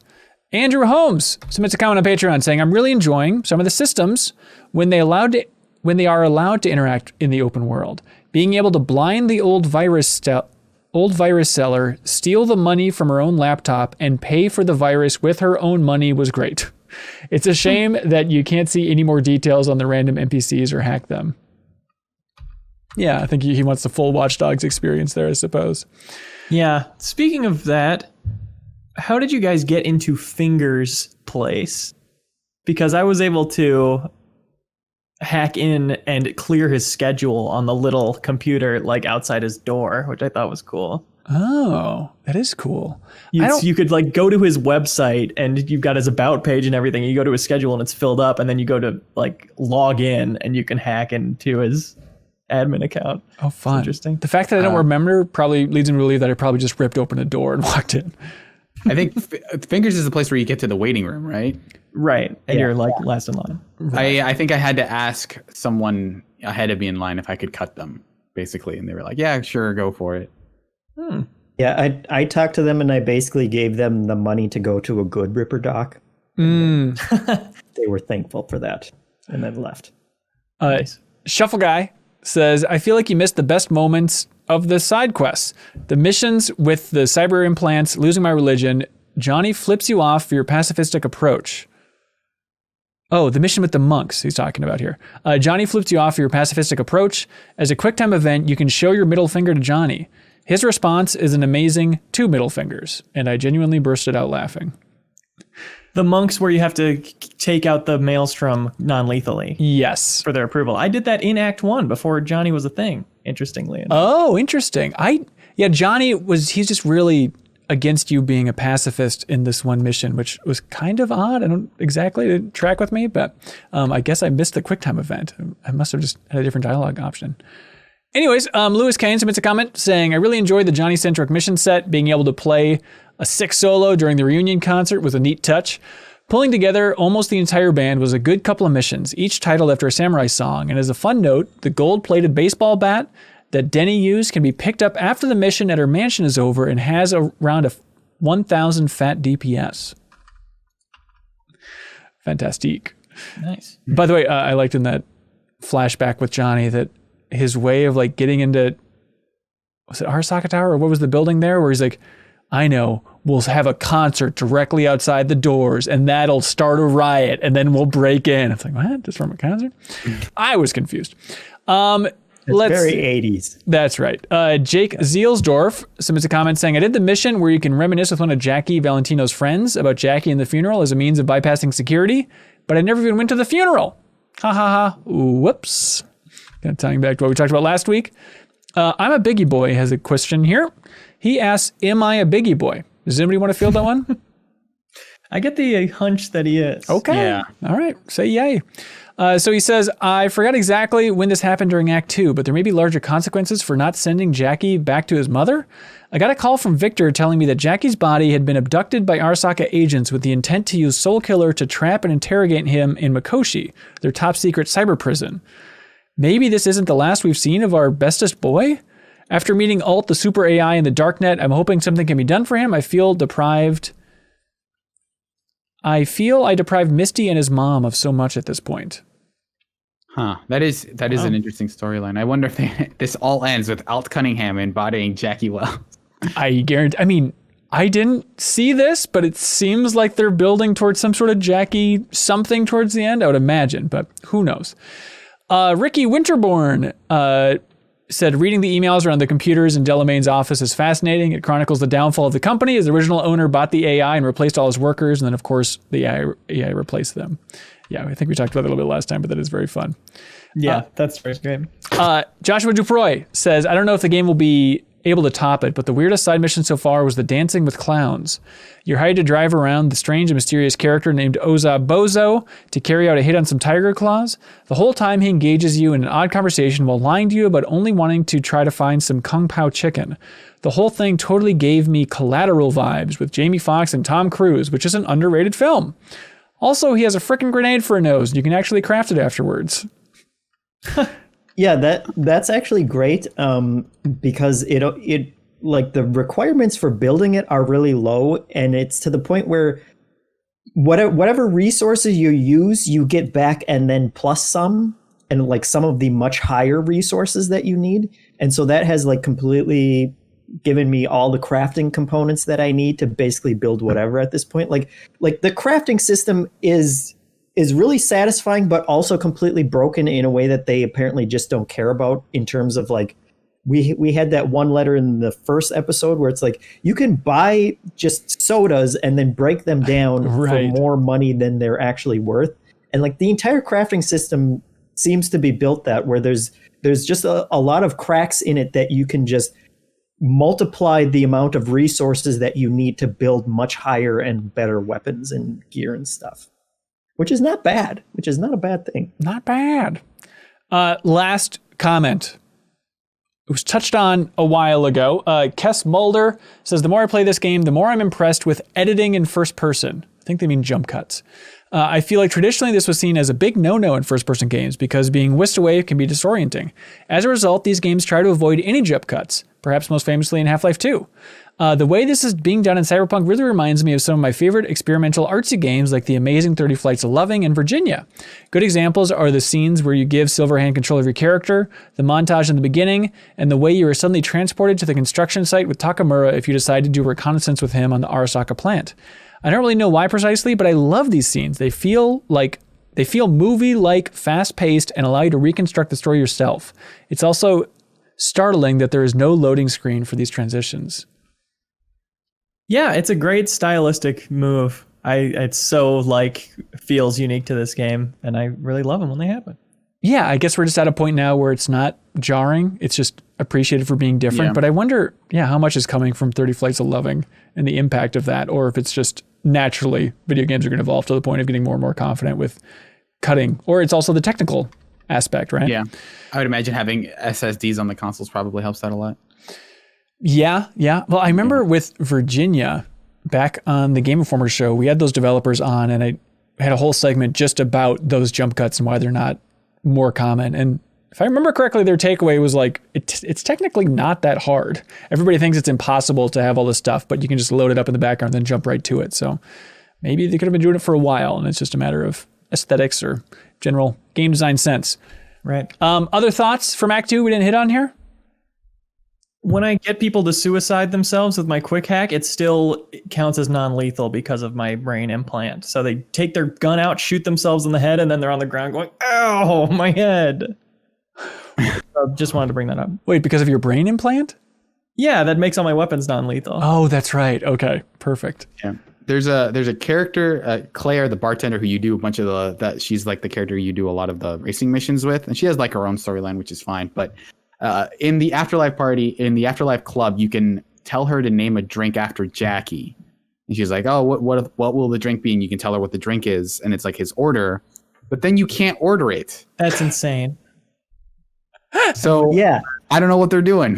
Speaker 1: Andrew Holmes submits a comment on Patreon saying, I'm really enjoying some of the systems when they are allowed to interact in the open world. Being able to blind the old virus seller, steal the money from her own laptop, and pay for the virus with her own money was great. It's a shame that you can't see any more details on the random NPCs or hack them. Yeah, I think he wants the full Watch Dogs experience there, I suppose.
Speaker 4: Yeah. Speaking of that, how did you guys get into Finger's place? Because I was able to hack in and clear his schedule on the little computer like outside his door, which I thought was cool.
Speaker 1: Oh, that is cool.
Speaker 4: You could like go to his website and you've got his about page and everything. And you go to his schedule and it's filled up, and then you go to like log in and you can hack into his admin account.
Speaker 1: Oh, fun.
Speaker 4: It's interesting.
Speaker 1: The fact that I don't remember probably leads me to believe that I probably just ripped open a door and walked in.
Speaker 2: I think Fingers is the place where you get to the waiting room, right?
Speaker 4: Right. And you're like last in line.
Speaker 2: Right. I think I had to ask someone ahead of me in line if I could cut them, basically. And they were like, yeah, sure, go for it.
Speaker 3: Yeah, I talked to them and I basically gave them the money to go to a good Ripper doc. They were thankful for that and then left.
Speaker 1: Nice. Shuffle Guy says, I feel like you missed the best moments of the side quests. The missions with the cyber implants, losing my religion. Johnny flips you off for your pacifistic approach. Oh, the mission with the monks he's talking about here. Johnny flips you off for your pacifistic approach. As a QuickTime event, you can show your middle finger to Johnny. His response is an amazing 2 middle fingers, and I genuinely bursted out laughing.
Speaker 4: The monks where you have to take out the maelstrom non-lethally.
Speaker 1: Yes.
Speaker 4: For their approval. I did that in Act 1 before Johnny was a thing, interestingly enough.
Speaker 1: Oh, interesting. Johnny he's just really against you being a pacifist in this one mission, which was kind of odd. I don't exactly track with me, but I guess I missed the QuickTime event. I must have just had a different dialogue option. Anyways, Lewis Kane submits a comment saying, I really enjoyed the Johnny-centric mission set. Being able to play a 6 solo during the reunion concert was a neat touch. Pulling together almost the entire band was a good couple of missions, each titled after a samurai song. And as a fun note, the gold-plated baseball bat that Denny used can be picked up after the mission at her mansion is over and has around a 1,000 fat DPS. Fantastique.
Speaker 4: Nice.
Speaker 1: By the way, I liked in that flashback with Johnny that his way of like getting into, was it Arasaka Tower or what was the building there, where he's like, I know, we'll have a concert directly outside the doors and that'll start a riot and then we'll break in. It's like, what? Just from a concert? I was confused.
Speaker 3: It's very 80s.
Speaker 1: That's right. Jake Zielsdorf submits a comment saying, I did the mission where you can reminisce with one of Jackie Valentino's friends about Jackie and the funeral as a means of bypassing security, but I never even went to the funeral. Ha ha ha. Whoops. Kind of tying back to what we talked about last week. I'm a Biggie Boy has a question here. He asks, am I a Biggie Boy? Does anybody want to field that one?
Speaker 4: I get the hunch that he is.
Speaker 1: Okay.
Speaker 2: Yeah.
Speaker 1: All right. Say yay. So he says, I forgot exactly when this happened during Act 2, but there may be larger consequences for not sending Jackie back to his mother. I got a call from Victor telling me that Jackie's body had been abducted by Arasaka agents with the intent to use Soulkiller to trap and interrogate him in Mikoshi, their top secret cyber prison. Maybe this isn't the last we've seen of our bestest boy? After meeting Alt, the super AI in the darknet, I'm hoping something can be done for him. I feel I deprived Misty and his mom of so much at this point.
Speaker 2: Huh. That is an interesting storyline. I wonder if this all ends with Alt Cunningham embodying Jackie Wells.
Speaker 1: I guarantee. I mean, I didn't see this, but it seems like they're building towards some sort of Jackie something towards the end, I would imagine, but who knows? Ricky Winterborn said, reading the emails around the computers in Delamain's office is fascinating. It chronicles the downfall of the company as the original owner bought the AI and replaced all his workers. And then, of course, the AI replaced them. Yeah, I think we talked about that a little bit last time, but that is very fun.
Speaker 4: Yeah, that's very great.
Speaker 1: Joshua Duproy says, I don't know if the game will be able to top it, but the weirdest side mission so far was the dancing with clowns. You're hired to drive around the strange and mysterious character named Oza Bozo to carry out a hit on some tiger claws. The whole time he engages you in an odd conversation while lying to you about only wanting to try to find some Kung Pao chicken. The whole thing totally gave me Collateral vibes with Jamie Foxx and Tom Cruise, which is an underrated film. Also, he has a frickin' grenade for a nose, and you can actually craft it afterwards.
Speaker 3: Yeah, that's actually great, because it like the requirements for building it are really low, and it's to the point where whatever resources you use, you get back and then plus some, and like some of the much higher resources that you need. And so that has like completely given me all the crafting components that I need to basically build whatever at this point. Like the crafting system is really satisfying, but also completely broken in a way that they apparently just don't care about, in terms of like, we had that one letter in the first episode where it's like, you can buy just sodas and then break them down for more money than they're actually worth. And like the entire crafting system seems to be built that, where there's just a lot of cracks in it that you can just multiply the amount of resources that you need to build much higher and better weapons and gear and stuff, which is not bad, which is not a bad thing.
Speaker 1: Not bad. Last comment. It was touched on a while ago. Kess Mulder says, the more I play this game, the more I'm impressed with editing in first person. I think they mean jump cuts. I feel like traditionally this was seen as a big no-no in first-person games because being whisked away can be disorienting. As a result, these games try to avoid any jump cuts, perhaps most famously in Half-Life 2. The way this is being done in Cyberpunk really reminds me of some of my favorite experimental artsy games like The Amazing 30 Flights of Loving and Virginia. Good examples are the scenes where you give Silverhand control of your character, the montage in the beginning, and the way you are suddenly transported to the construction site with Takamura if you decide to do reconnaissance with him on the Arasaka plant. I don't really know why precisely, but I love these scenes. They feel movie-like, fast-paced, and allow you to reconstruct the story yourself. It's also startling that there is no loading screen for these transitions.
Speaker 4: Yeah, it's a great stylistic move. It's so feels unique to this game, and I really love them when they happen.
Speaker 1: Yeah, I guess we're just at a point now where it's not jarring. It's just appreciated for being different. Yeah. But I wonder, how much is coming from 30 Flights of Loving and the impact of that, or if it's just naturally video games are going to evolve to the point of getting more and more confident with cutting, or it's also the technical aspect, right?
Speaker 2: Yeah, I would imagine having SSDs on the consoles probably helps that a lot.
Speaker 1: Yeah. Well, I remember with Virginia, back on the Game Informer show, we had those developers on, and I had a whole segment just about those jump cuts and why they're not more common. And if I remember correctly, their takeaway was like, it's technically not that hard. Everybody thinks it's impossible to have all this stuff, but you can just load it up in the background and then jump right to it. So maybe they could have been doing it for a while, and it's just a matter of aesthetics or general game design sense.
Speaker 4: Right.
Speaker 1: Other thoughts from Act 2 we didn't hit on here?
Speaker 4: When I get people to suicide themselves with my quick hack, it still counts as non-lethal because of my brain implant. So they take their gun out, shoot themselves in the head, and then they're on the ground going, ow, my head. Just wanted to bring that up.
Speaker 1: Wait, because of your brain implant?
Speaker 4: Yeah, that makes all my weapons non-lethal.
Speaker 1: Oh, that's right. Okay, perfect.
Speaker 2: Yeah. There's a character, Claire, the bartender, who you do a bunch of that she's like the character you do a lot of the racing missions with, and she has like her own storyline, which is fine. But in the Afterlife party, in the Afterlife club, you can tell her to name a drink after Jackie, and she's like, "Oh, what will the drink be?" And you can tell her what the drink is, and it's like his order, but then you can't order it.
Speaker 4: That's insane.
Speaker 2: So
Speaker 3: yeah,
Speaker 2: I don't know what they're doing.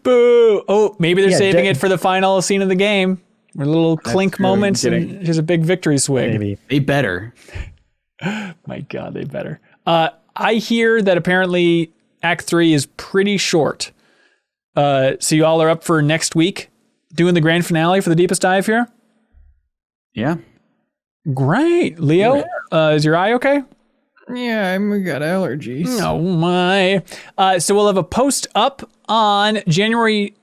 Speaker 1: Boo! Oh, maybe they're saving it for the final scene of the game. A little clink moments, and here's a big victory swing.
Speaker 3: Maybe
Speaker 2: they better.
Speaker 1: My God, they better. I hear that apparently Act 3 is pretty short. So you all are up for next week doing the grand finale for the deepest dive here?
Speaker 2: Yeah.
Speaker 1: Great. Leo, is your eye okay?
Speaker 4: Yeah, I've got allergies.
Speaker 1: Oh my. So we'll have a post up on January...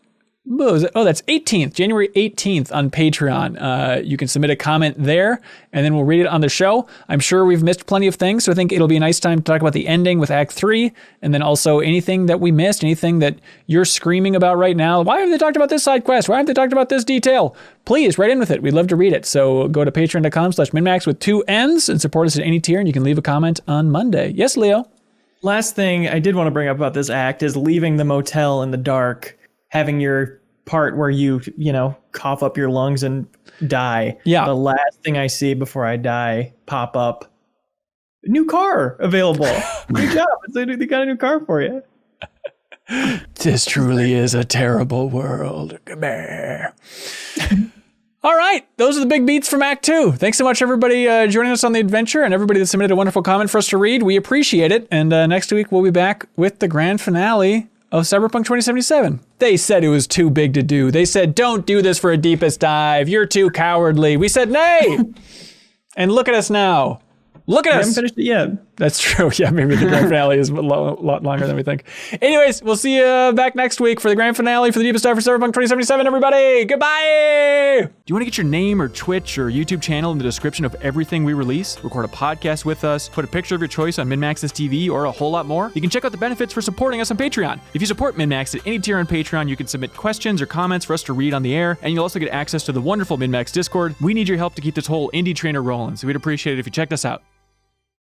Speaker 1: that's 18th, January 18th on Patreon. You can submit a comment there, and then we'll read it on the show. I'm sure we've missed plenty of things, so I think it'll be a nice time to talk about the ending with Act 3, and then also anything that we missed, anything that you're screaming about right now. Why haven't they talked about this side quest? Why haven't they talked about this detail? Please, write in with it. We'd love to read it. So go to patreon.com/MinnMax with 2 N's and support us at any tier, and you can leave a comment on Monday. Yes, Leo?
Speaker 4: Last thing I did want to bring up about this act is leaving the motel in the dark having your part where you cough up your lungs and die.
Speaker 1: Yeah.
Speaker 4: The last thing I see before I die pop up, new car available. Good job. They got a new car for you.
Speaker 1: This truly is a terrible world. All right, those are the big beats from Act 2. Thanks so much, everybody, joining us on the adventure, and everybody that submitted a wonderful comment for us to read. We appreciate it. And next week, we'll be back with the grand finale of Cyberpunk 2077. They said it was too big to do. They said, don't do this for a deepest dive. You're too cowardly. We said, nay. And look at us now. Look at us.
Speaker 4: I haven't finished it yet.
Speaker 1: That's true. Yeah, maybe the grand finale is a lot longer than we think. Anyways, we'll see you back next week for the grand finale for the deepest dive for Cyberpunk 2077, everybody. Goodbye. Do you want to get your name or Twitch or YouTube channel in the description of everything we release? Record a podcast with us, put a picture of your choice on MinnMax's TV, or a whole lot more? You can check out the benefits for supporting us on Patreon. If you support MinnMax at any tier on Patreon, you can submit questions or comments for us to read on the air, and you'll also get access to the wonderful MinnMax Discord. We need your help to keep this whole indie trainer rolling, so we'd appreciate it if you checked us out.